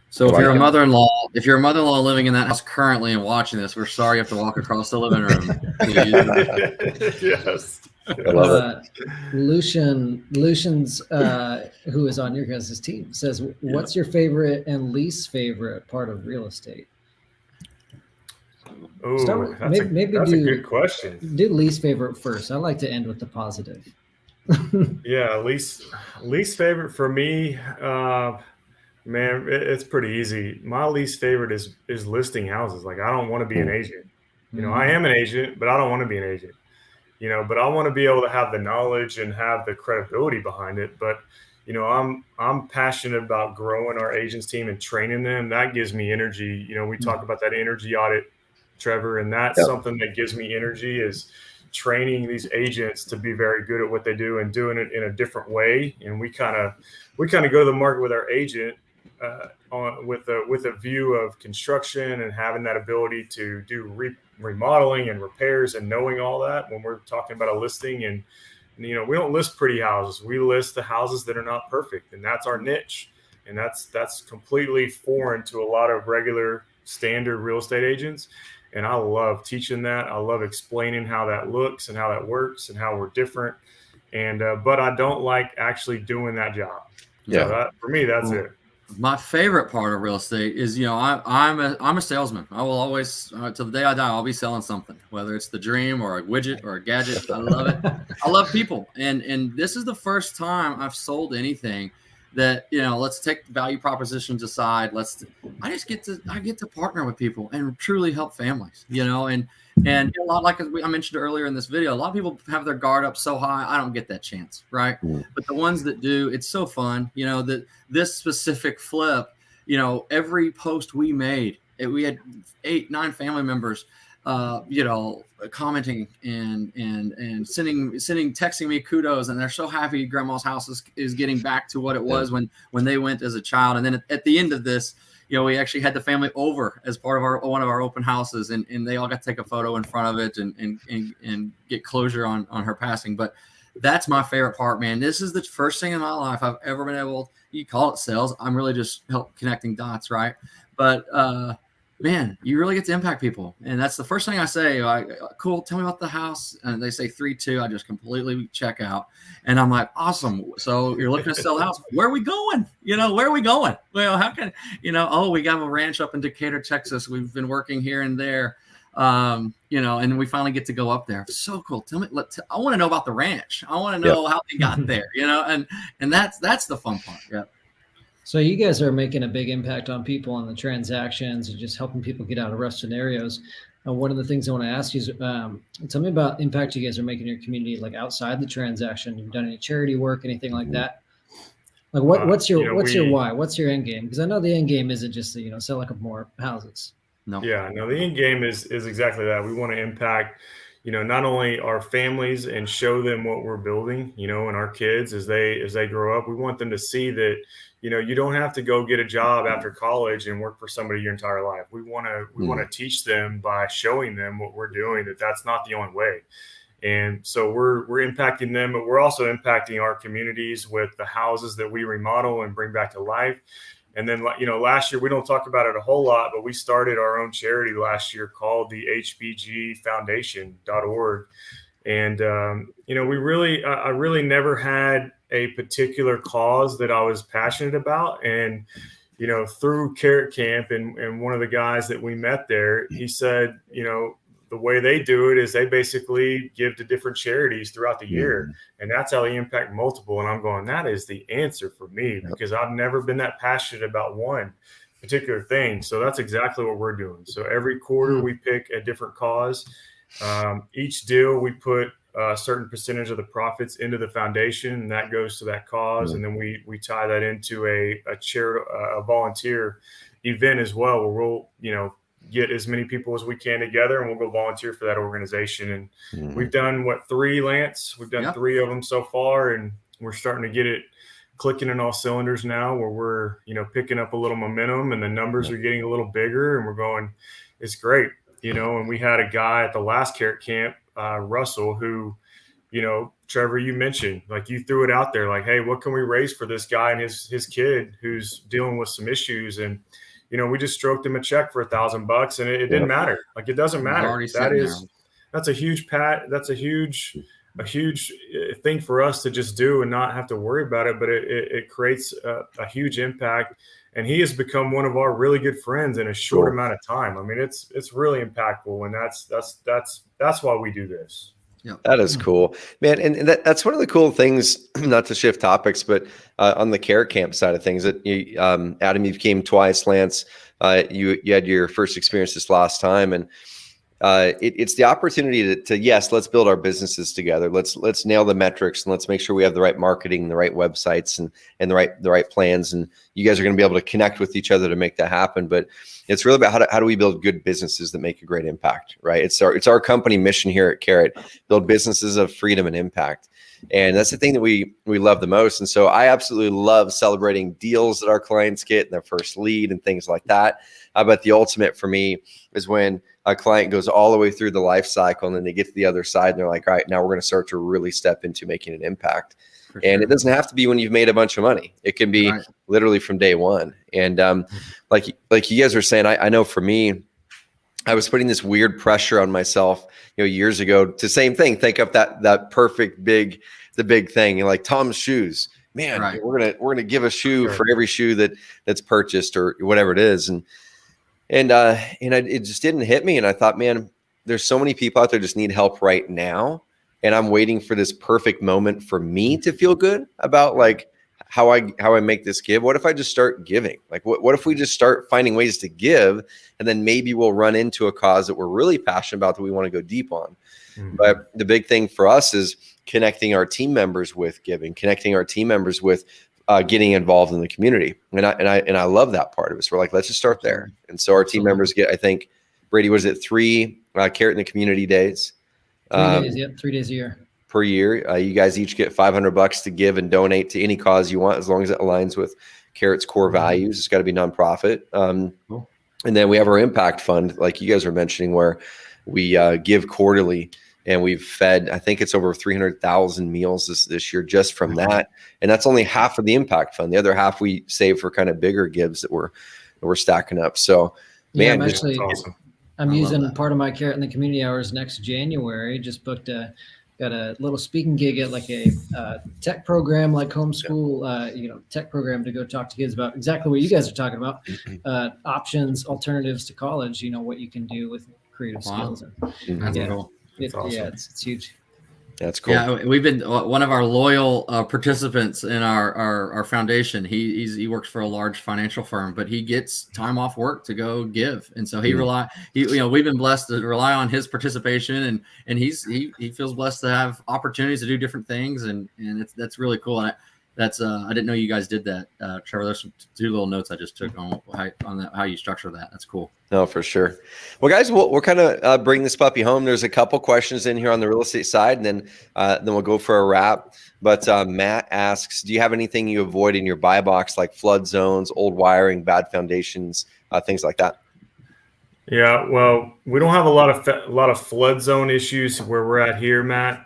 So if you're a mother-in-law living in that house currently and watching this, we're sorry you have to walk across the living room. Yes. I love it. Lucian's who is on your guys' team says, what's your favorite and least favorite part of real estate? Oh, that's a good question. Do least favorite first. I like to end with the positive. Yeah, least favorite for me, man, it's pretty easy. My least favorite is listing houses. Like, I don't want to be an agent. I am an agent, but I don't want to be an agent. But I want to be able to have the knowledge and have the credibility behind it. But I'm passionate about growing our agents team and training them. That gives me energy. We talk about that energy audit, Trevor, and that's something that gives me energy, is training these agents to be very good at what they do and doing it in a different way. And we kind of go to the market with our agent with a view of construction and having that ability to do remodeling and repairs and knowing all that when we're talking about a listing. And we don't list pretty houses. We list the houses that are not perfect, and that's our niche. And that's completely foreign to a lot of regular standard real estate agents. And I love teaching that. I love explaining how that looks and how that works and how we're different. And but I don't like actually doing that job. Yeah. So for me, that's it. My favorite part of real estate is, I'm a salesman. I will always, till the day I die, I'll be selling something, whether it's the dream or a widget or a gadget. I love it. I love people. And this is the first time I've sold anything that, let's take value propositions aside. I get to partner with people and truly help families, and a lot, like I mentioned earlier in this video, a lot of people have their guard up so high. I don't get that chance. Right. But the ones that do, it's so fun, that this specific flip, every post we made, we had 8-9 family members, commenting and texting me kudos, and they're so happy grandma's house is getting back to what it was when they went as a child. And then at the end of this, we actually had the family over as part of one of our open houses, and they all got to take a photo in front of it and get closure on her passing. But That's my favorite part, man. This is the first thing in my life I've ever been able, you call it sales. I'm really just connecting dots, right? But man, you really get to impact people. And that's the first thing I say. Like, cool, tell me about the house. And they say 3-2. I just completely check out. And I'm like, awesome. So you're looking to sell the house. Where are we going? Where are we going? Well, how can, oh, we got a ranch up in Decatur, Texas. We've been working here and there. And we finally get to go up there. So cool. Tell me, I want to know about the ranch. I want to know how they got there, and that's the fun part. Yeah. So you guys are making a big impact on people on the transactions and just helping people get out of rough scenarios. One of the things I want to ask you is, tell me about impact you guys are making in your community, like outside the transaction. You've done any charity work, anything like that? Like what's your why? What's your end game? Because I know the end game isn't just to, sell like more houses. No. Yeah, no, the end game is exactly that. We want to impact, not only our families and show them what we're building, and our kids as they grow up. We want them to see that, you don't have to go get a job after college and work for somebody your entire life. We want to teach them by showing them what we're doing, that's not the only way. And so we're impacting them, but we're also impacting our communities with the houses that we remodel and bring back to life. And then, last year, we don't talk about it a whole lot, but we started our own charity last year called the HBGFoundation.org. And, I really never had a particular cause that I was passionate about. And, through Carrot Camp and one of the guys that we met there, he said, the way they do it is they basically give to different charities throughout the year. And that's how they impact multiple. And I'm going, that is the answer for me, because I've never been that passionate about one particular thing. So that's exactly what we're doing. So every quarter we pick a different cause. Each deal we put a certain percentage of the profits into the foundation, and that goes to that cause. And then we tie that into a volunteer event as well, where we'll, get as many people as we can together, and we'll go volunteer for that organization. And we've done 3, Lance? We've done 3 of them so far, and we're starting to get it clicking in all cylinders now, where we're, picking up a little momentum, and the numbers are getting a little bigger, and we're going, it's great. And we had a guy at the last Carrot Camp, Russell, who, Trevor, you mentioned, like, you threw it out there, like, hey, what can we raise for this guy and his kid who's dealing with some issues? And we just stroked him a check for $1,000, and it didn't matter. Like, it doesn't matter. That's a huge a huge thing for us to just do and not have to worry about it. But it creates a huge impact, and he has become one of our really good friends in a short amount of time. I mean, it's really impactful, and that's why we do this. Yeah, that is cool, man. And that's one of the cool things, not to shift topics, but on the Carrot Camp side of things, that you, Adam, you came twice. Lance, you had your first experience this last time, and it's the opportunity to yes, let's build our businesses together. Let's nail the metrics, and let's make sure we have the right marketing, the right websites, and the right plans. And you guys are going to be able to connect with each other to make that happen. But it's really about how do we build good businesses that make a great impact, right? It's our company mission here at Carrot: build businesses of freedom and impact. And that's the thing that we love the most. And so I absolutely love celebrating deals that our clients get in their first lead and things like that. But the ultimate for me is when a client goes all the way through the life cycle, and then they get to the other side and they're like, all right, now we're going to start to really step into making an impact. And it doesn't have to be when you've made a bunch of money. It can be literally from day one. And like you guys were saying, I know for me, I was putting this weird pressure on myself, years ago to same thing. Think of that perfect the big thing, like Tom's shoes. Man, we're gonna give a shoe for every shoe that's purchased or whatever it is. And it just didn't hit me. And I thought, man, there's so many people out there just need help right now. And I'm waiting for this perfect moment for me to feel good about like how I make this give. What if I just start giving? Like, what if we just start finding ways to give, and then maybe we'll run into a cause that we're really passionate about that we want to go deep on. But the big thing for us is connecting our team members with giving, connecting our team members with getting involved in the community. And I love that part of it. So we're like, let's just start there. And so our team members get, I think, Brady, was it 3 Carrot in the Community days? 3 days, yep, 3 days a year. Per year. You guys each get $500 to give and donate to any cause you want, as long as it aligns with Carrot's core values. It's got to be nonprofit. Cool. And then we have our impact fund, like you guys were mentioning, where we give quarterly and we've fed, I think it's over 300,000 meals this year just from that. And that's only half of the impact fund. The other half we save for kind of bigger gives that we're stacking up. So Yeah, man, I'm actually, awesome. I'm I love using that. part of my Carrot in the Community Hours next January. Just got a little speaking gig at like a tech program, like homeschool, tech program to go talk to kids about exactly what you guys are talking about, options, alternatives to college. What you can do with creative Wow. skills. That's Yeah. cool. Awesome. Yeah, it's huge. that's cool. Yeah, we've been one of our loyal participants in our foundation. He works for a large financial firm, but he gets time off work to go give, and so we've been blessed to rely on his participation, and he feels blessed to have opportunities to do different things, and that's really cool. And I didn't know you guys did that, Trevor. There's two little notes I just took on how you structure that. That's cool. No, for sure. Well, guys, we'll kind of bring this puppy home. There's a couple questions in here on the real estate side, and then we'll go for a wrap. But Matt asks, do you have anything you avoid in your buy box, like flood zones, old wiring, bad foundations, things like that? Yeah, well, we don't have a lot of flood zone issues where we're at here, Matt.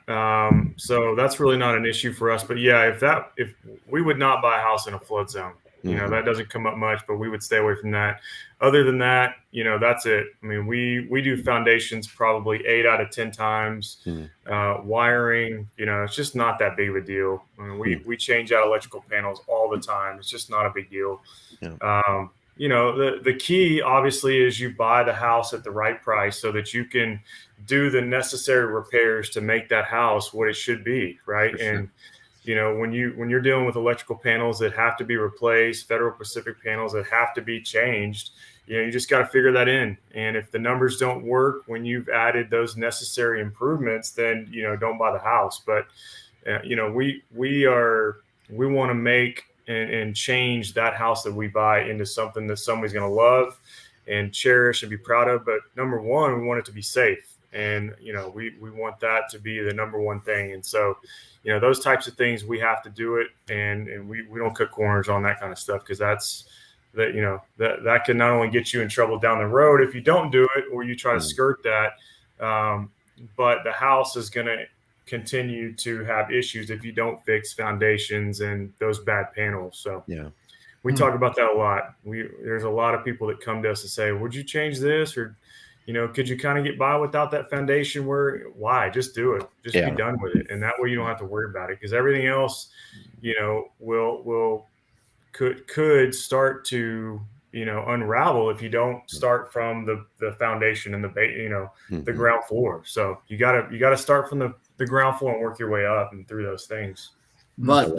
So that's really not an issue for us. But yeah, if we would not buy a house in a flood zone, that doesn't come up much, but we would stay away from that. Other than that, that's it. I mean, we do foundations probably 8 out of 10 times. Wiring, it's just not that big of a deal. I mean, we change out electrical panels all the time. It's just not a big deal. Yeah. The key obviously is you buy the house at the right price so that you can do the necessary repairs to make that house what it should be, right? For sure. And when you're dealing with electrical panels that have to be replaced, Federal Pacific panels that have to be changed, you just got to figure that in. And if the numbers don't work when you've added those necessary improvements, then don't buy the house. But we want to make and change that house that we buy into something that somebody's going to love and cherish and be proud of. But number one, we want it to be safe. And, we want that to be the number one thing. And so, those types of things, we have to do it. And we don't cut corners on that kind of stuff, because that can not only get you in trouble down the road if you don't do it or you try to skirt that, but the house is going to continue to have issues if you don't fix foundations and those bad panels. So we talk about that a lot. There's a lot of people that come to us and say, would you change this? Or, could you kind of get by without that foundation? Why? Just do it. Just be done with it. And that way you don't have to worry about it, because everything else, could start to, unravel if you don't start from the foundation and the ground floor. So you gotta start from the ground floor and work your way up and through those things. But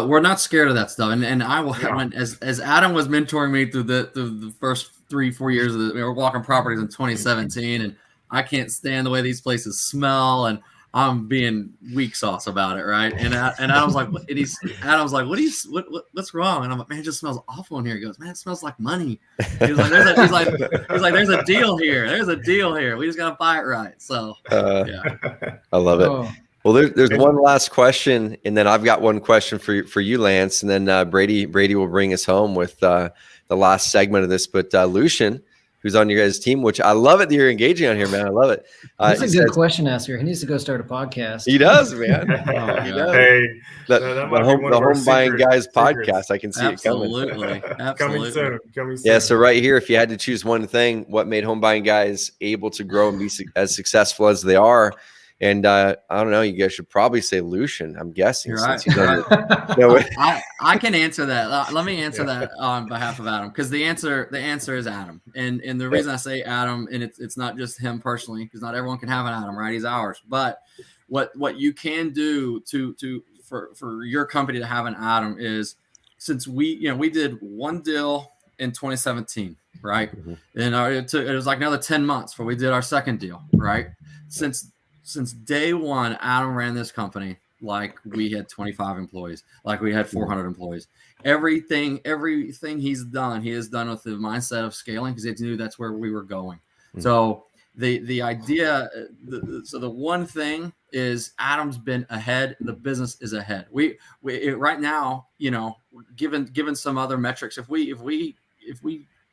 we're not scared of that stuff. And I will, as Adam was mentoring me through the first 3-4 years we were walking properties in 2017, and I can't stand the way these places smell, and I'm being weak sauce about it, right? And Adam's like, what's wrong? And I'm like, man, it just smells awful in here. He goes, man, it smells like money. He's like, there's a deal here. There's a deal here. We just gotta buy it right. So I love it. Oh. Well, there's one last question, and then I've got one question for you, Lance, and then Brady will bring us home with the last segment of this. But Lucian, who's on your guys' team, which I love it that you're engaging on here, man. I love it. That's a good question asker. He needs to go start a podcast. He does, man. He does. Hey, the Home Buying Guys podcast. I can see it coming. Absolutely. Coming soon. Yeah. So right here, if you had to choose one thing, what made Home Buying Guys able to grow and be as successful as they are? And I don't know, you guys should probably say Lucian, I'm guessing. You're since right. I can answer that. Let me answer that on behalf of Adam, because the answer is Adam. And the reason I say Adam, and it's not just him personally, because not everyone can have an Adam, right? He's ours. But what you can do for your company to have an Adam is, since we did one deal in 2017, right? And it was like another 10 months before we did our second deal, right? Since day one, Adam ran this company like we had 25 employees, like we had 400 employees. Everything he's done, he has done with the mindset of scaling, because he knew that's where we were going. So the idea, the one thing is, Adam's been ahead. The business is ahead. We right now, given some other metrics, if we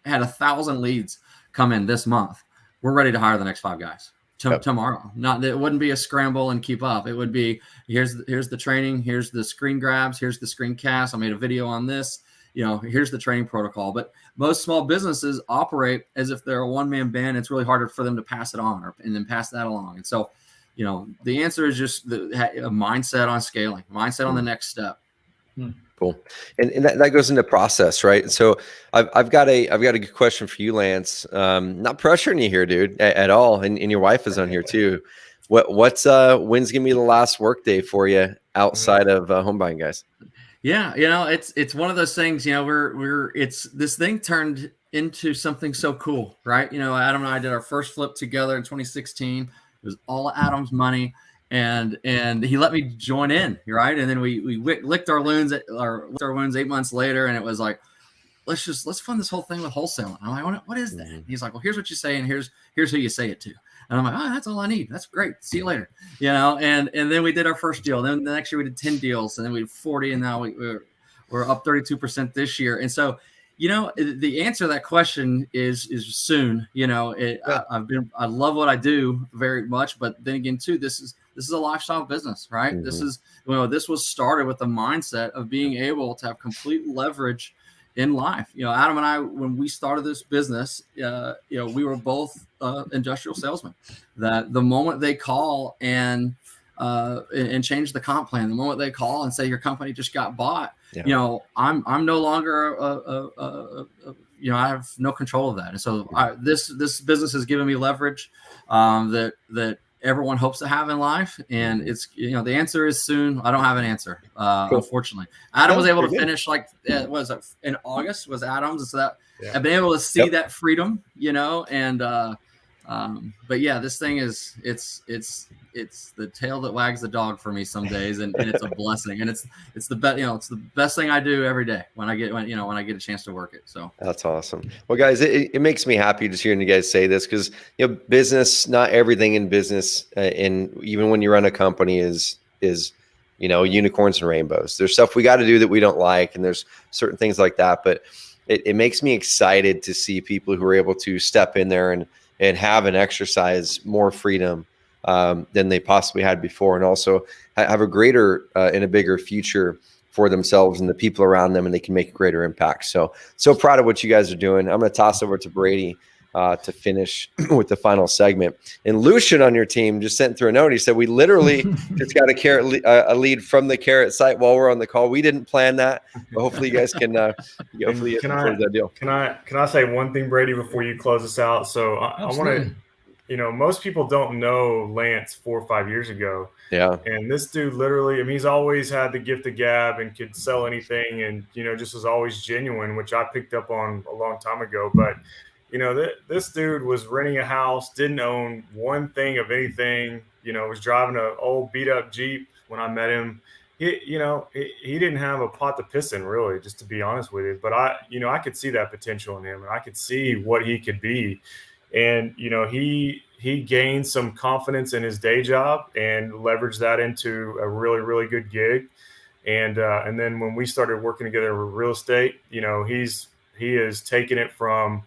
had 1,000 leads come in this month, we're ready to hire the next 5 guys. tomorrow. Not that it wouldn't be a scramble and keep up. It would be here's the training, here's the screen grabs, here's the screencast. I made a video on this. Here's the training protocol. But most small businesses operate as if they're a one-man band. It's really harder for them to pass it on and then pass that along. And so, the answer is just a mindset on scaling, mindset on the next step. Cool. And that goes into process, right? So I've got a good question for you, Lance. Not pressuring you here, dude, at all. And your wife is on here too. When's gonna be the last work day for you outside of home buying, guys? Yeah, it's one of those things. This thing turned into something so cool, right? Adam and I did our first flip together in 2016. It was all Adam's money, and he let me join in, right? And then we licked our wounds 8 months later, and it was like, let's fund this whole thing with wholesaling. I'm like, what is that? And he's like, well, here's what you say, and here's who you say it to. And I'm like, oh, that's all I need. That's great. See you later. And then we did our first deal. Then the next year we did 10 deals, and then we did 40, and now we're up 32% this year. And so, the answer to that question is soon. I love what I do very much, but then again, too, this is a lifestyle business, right? Mm-hmm. This was started with the mindset of being able to have complete leverage in life. Adam and I, when we started this business, we were both industrial salesmen. That the moment they call and change the comp plan, the moment they call and say your company just got bought, I'm no longer I have no control of that. And so this business has given me leverage that everyone hopes to have in life. And it's, the answer is soon. I don't have an answer, unfortunately. Adam was able to finish in August was Adam's. And so that I've been able to see that freedom, but yeah, this thing is, it's the tail that wags the dog for me some days. And it's a blessing. And it's the best, it's the best thing I do every day when I get a chance to work it. So that's awesome. Well, guys, it makes me happy just hearing you guys say this, because, business, not everything in business, and even when you run a company is unicorns and rainbows. There's stuff we got to do that we don't like. And there's certain things like that, but it makes me excited to see people who are able to step in there and have and exercise more freedom than they possibly had before, and also have a greater and a bigger future for themselves and the people around them, and they can make a greater impact. So proud of what you guys are doing. I'm going to toss over to Brady to finish with the final segment. And Lucian on your team just sent through a note. He said, we literally just got a lead from the Carrot site while we're on the call. We didn't plan that, but hopefully you guys can hopefully you can close that deal. Can I say one thing, Brady, before you close us out? So I want to, most people don't know Lance 4 or 5 years ago. Yeah. And this dude literally, he's always had the gift of gab and could sell anything, and, just was always genuine, which I picked up on a long time ago. But this dude was renting a house, didn't own one thing of anything, was driving an old beat up Jeep when I met him. He didn't have a pot to piss in, really, just to be honest with you. But I could see that potential in him, and I could see what he could be. And, he gained some confidence in his day job and leveraged that into a really, really good gig. And then when we started working together with real estate, he has taken it from,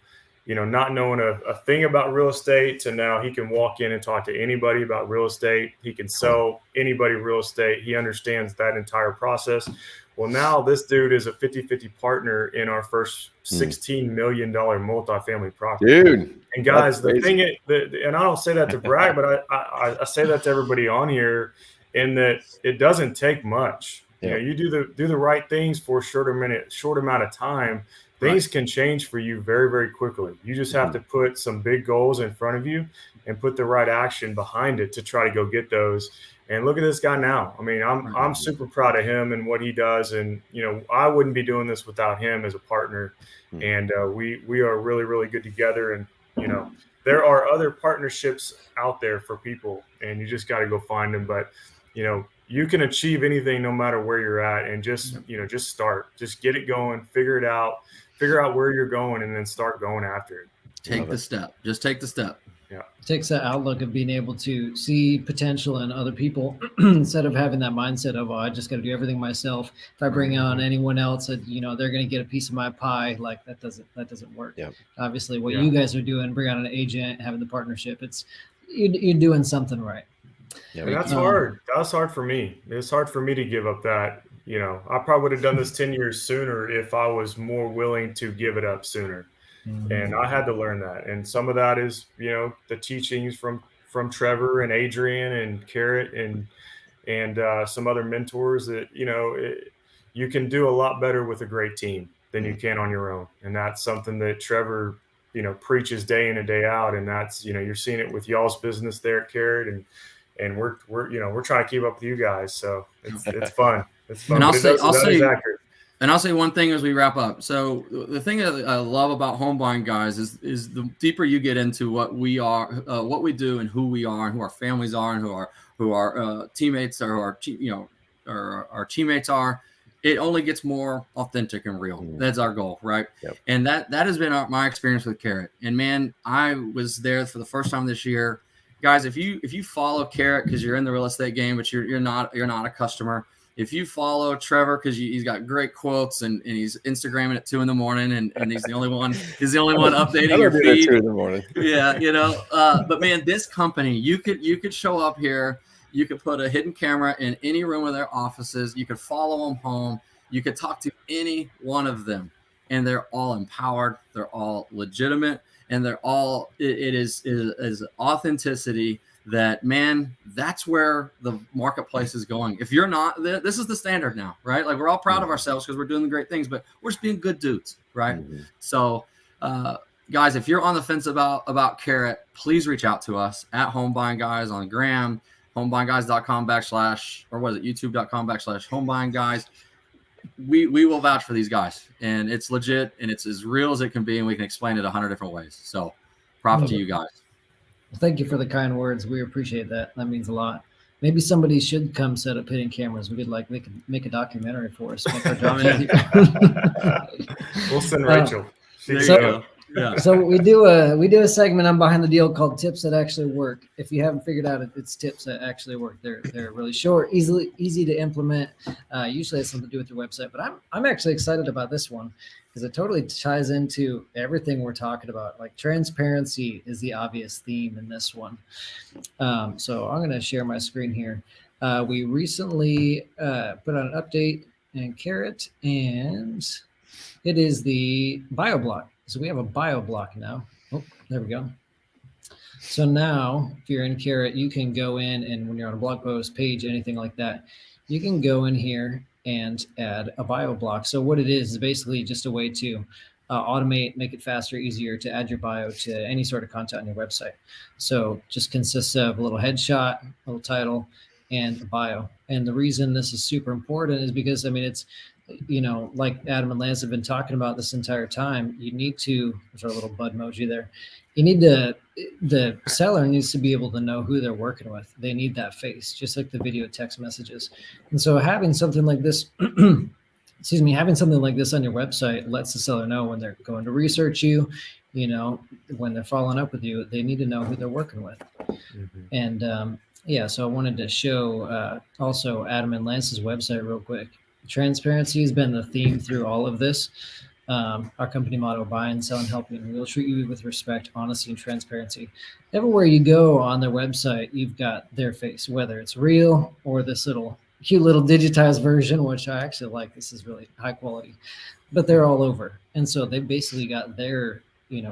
not knowing a thing about real estate to now he can walk in and talk to anybody about real estate. He can sell anybody real estate. He understands that entire process. Well, now this dude is a 50-50 partner in our first $16 million multifamily property. Dude. And guys, the thing is, and I don't say that to brag, but I say that to everybody on here, in that it doesn't take much. Yeah. You do the right things for a short amount of time. Things can change for you very, very quickly. You just have to put some big goals in front of you and put the right action behind it to try to go get those. And look at this guy now. I'm super proud of him and what he does. And, I wouldn't be doing this without him as a partner. And we are really, really good together. And, there are other partnerships out there for people, and you just got to go find them. But, you can achieve anything no matter where you're at, and just start, just get it going, figure out where you're going, and then start going after it. Take the step. Just take the step. Yeah. It takes that outlook of being able to see potential in other people instead of having that mindset of, I just got to do everything myself. If I bring on anyone else, they're going to get a piece of my pie. Like that doesn't work. Yeah. Obviously what you guys are doing, bring on an agent, having the partnership, you're doing something right. Yeah, And that's hard. That's hard for me. It's hard for me to give up that. I probably would have done this 10 years sooner if I was more willing to give it up sooner. And I had to learn that. And some of that is, the teachings from Trevor and Adrian and Carrot and some other mentors that, you can do a lot better with a great team than you can on your own. And that's something that Trevor, preaches day in and day out. And that's, you're seeing it with y'all's business there at Carrot, and we're trying to keep up with you guys. So it's fun. It's fun. And I'll say accurate. And I'll say one thing as we wrap up. So the thing that I love about home buying guys is the deeper you get into what we are, what we do, and who we are, and who our families are, and who our teammates are, our teammates are. It only gets more authentic and real. That's our goal, right? Yep. And that has been my experience with Carrot. And man, I was there for the first time this year, guys. If you follow Carrot because you're in the real estate game, but you're not a customer. If you follow Trevor because he's got great quotes and he's Instagramming at 2 a.m. and he's the only one updating your feed. 2 a.m. Yeah, but man, this company, you could show up here, you could put a hidden camera in any room of their offices, you could follow them home, you could talk to any one of them, and they're all empowered, they're all legitimate, and they're all it is authenticity. That, man, that's where the marketplace is going. If you're not, this is the standard now, right? Like, we're all proud of ourselves because we're doing the great things, but we're just being good dudes, right? So, guys, if you're on the fence about Carrot, please reach out to us at Home Buying Guys on Gram, homebuyingguys.com / or was it youtube.com / homebuyingguys. We will vouch for these guys, and it's legit, and it's as real as it can be, and we can explain it 100 different ways. So, props to you guys. Thank you for the kind words. We appreciate that. That means a lot. Maybe somebody should come set up hidden cameras. We could make a documentary for us. Make our job We'll send Rachel. There you go. Yeah. So we do a segment on Behind the Deal called Tips That Actually Work. If you haven't figured out it, it's tips that actually work. They're really short, easy to implement. Usually has something to do with your website, but I'm actually excited about this one because it totally ties into everything we're talking about. Like, transparency is the obvious theme in this one. So I'm going to share my screen here. We recently put out an update in Carrot, and it is the bio block. So we have a bio block now. Oh, there we go. So now, if you're in Carrot, you can go in, and when you're on a blog post, page, anything like that, you can go in here and add a bio block. So what it is basically just a way to automate, make it faster, easier to add your bio to any sort of content on your website. So just consists of a little headshot, a little title, and a bio. And the reason this is super important is because, I mean, it's, like Adam and Lance have been talking about this entire time, you need to, there's our little bud emoji there. You need the seller needs to be able to know who they're working with. They need that face, just like the video text messages. And so having something like this, having something like this on your website lets the seller know when they're going to research you, when they're following up with you, they need to know who they're working with. And so I wanted to show also Adam and Lance's website real quick. Transparency has been the theme through all of this. Our company motto: buy and sell and help you, and we'll treat you with respect, honesty, and transparency. Everywhere you go on their website, you've got their face, whether it's real or this cute little digitized version, which I actually like. This is really high quality, but they're all over. And so they basically got their,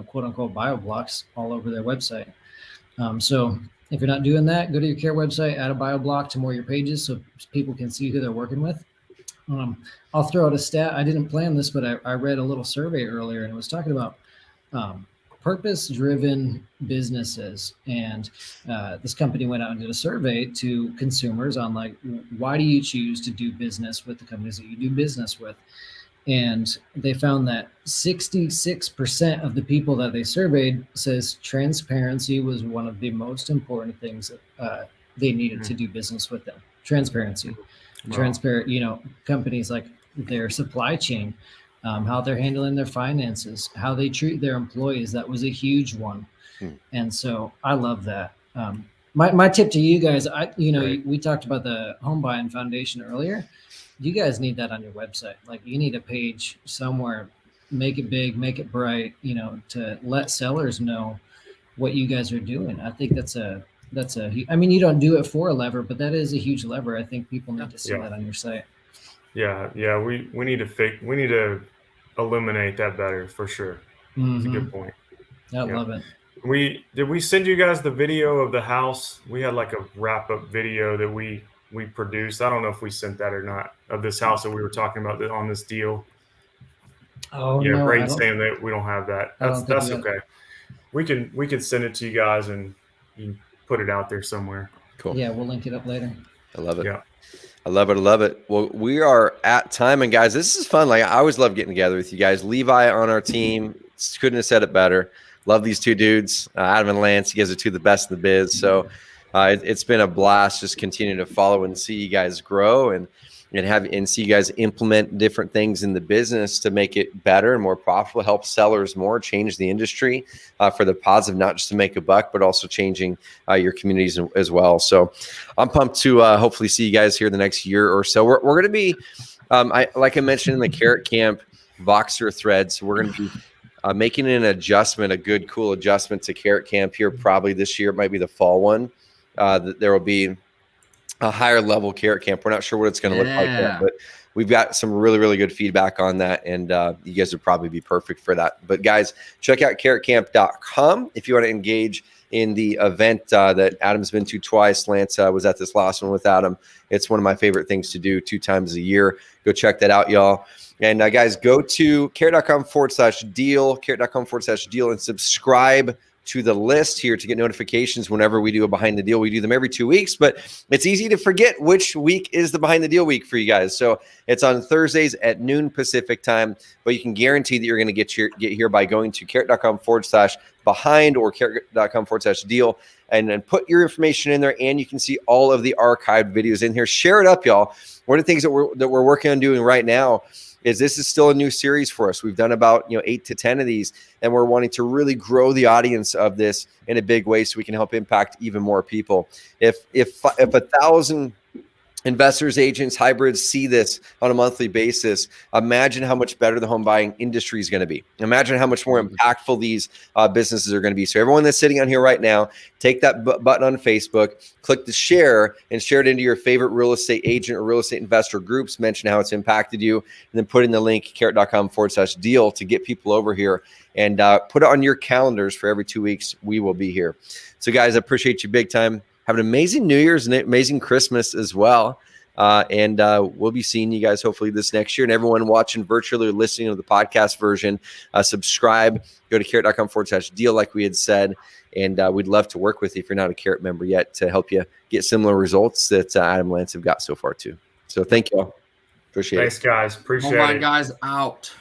quote unquote bio blocks all over their website. So if you're not doing that, go to your Care website, add a bio block to more of your pages so people can see who they're working with. I'll throw out a stat. I didn't plan this, but I read a little survey earlier, and it was talking about purpose-driven businesses. And this company went out and did a survey to consumers on, like, why do you choose to do business with the companies that you do business with? And they found that 66% of the people that they surveyed says transparency was one of the most important things that they needed to do business with them. Transparency. Wow. Transparent, companies, like their supply chain, how they're handling their finances, how they treat their employees. That was a huge one. And so I love that. My tip to you guys, we talked about the Home Buying Foundation earlier. You guys need that on your website. Like, you need a page somewhere, make it big, make it bright, to let sellers know what you guys are doing. I think that's a I mean, you don't do it for a lever, but that is a huge lever. I think people need to see Yeah. that on your site. Yeah. We need to illuminate that better for sure. It's a Mhm. good point. I Yeah. love it. Did we send you guys the video of the house? We had like a wrap up video that we produced. I don't know if we sent that or not, of this house that we were talking about on this deal. Oh Yeah, no, Braden's saying that we don't have that. I don't think That's we got- okay. We can send it to you guys and you can put it out there somewhere. Cool. Yeah, we'll link it up later. I love it. Yeah. I love it. I love it. Well, we are at time, and guys, this is fun. Like, I always love getting together with you guys. Levi on our team couldn't have said it better. Love these two dudes, Adam and Lance. You guys are two of the best in the biz. So it's been a blast just continuing to follow and see you guys grow and see you guys implement different things in the business to make it better and more profitable, help sellers more, change the industry for the positive, not just to make a buck, but also changing your communities as well. So I'm pumped to hopefully see you guys here the next year or so. We're going to be, like I mentioned in the Carrot Camp Voxer threads, we're going to be making an adjustment, a good, cool adjustment to Carrot Camp here probably this year. It might be the fall one. There will be a higher level Carrot Camp. We're not sure what it's going to look like yet, but we've got some really, really good feedback on that. And you guys would probably be perfect for that. But guys, check out carrotcamp.com if you want to engage in the event that Adam's been to twice. Lance was at this last one with Adam. It's one of my favorite things to do 2 times a year. Go check that out, y'all. And guys, go to carrot.com/deal, carrot.com/deal, and subscribe to the list here to get notifications whenever we do a behind the deal. We do them every 2 weeks, but it's easy to forget which week is the behind the deal week for you guys. So it's on Thursdays at noon Pacific time, but you can guarantee that you're going to get here by going to carrot.com/behind or carrot.com/deal and then put your information in there, and you can see all of the archived videos in here. Share it up, y'all. One of the things that we're working on doing right now is this is still a new series for us. We've done about 8 to 10 of these, and we're wanting to really grow the audience of this in a big way so we can help impact even more people. If 1,000 investors, agents, hybrids see this on a monthly basis, imagine how much better the home buying industry is going to be. Imagine how much more impactful these businesses are going to be. So everyone that's sitting on here right now, take that button on Facebook, click the share, and share it into your favorite real estate agent or real estate investor groups. Mention how it's impacted you, and then put in the link carrot.com/deal to get people over here and put it on your calendars for every 2 weeks. We will be here. So guys, I appreciate you big time. Have an amazing New Year's and an amazing Christmas as well. And we'll be seeing you guys hopefully this next year. And everyone watching virtually or listening to the podcast version, subscribe, go to carrot.com/deal like we had said. And we'd love to work with you if you're not a Carrot member yet to help you get similar results that Adam and Lance have got so far too. So thank you all. Appreciate it. Thanks, guys. Appreciate Home it. buying guys out.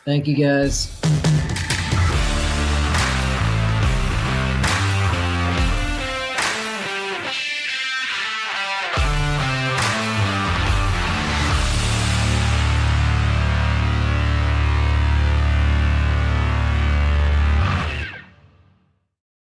Thank you, guys.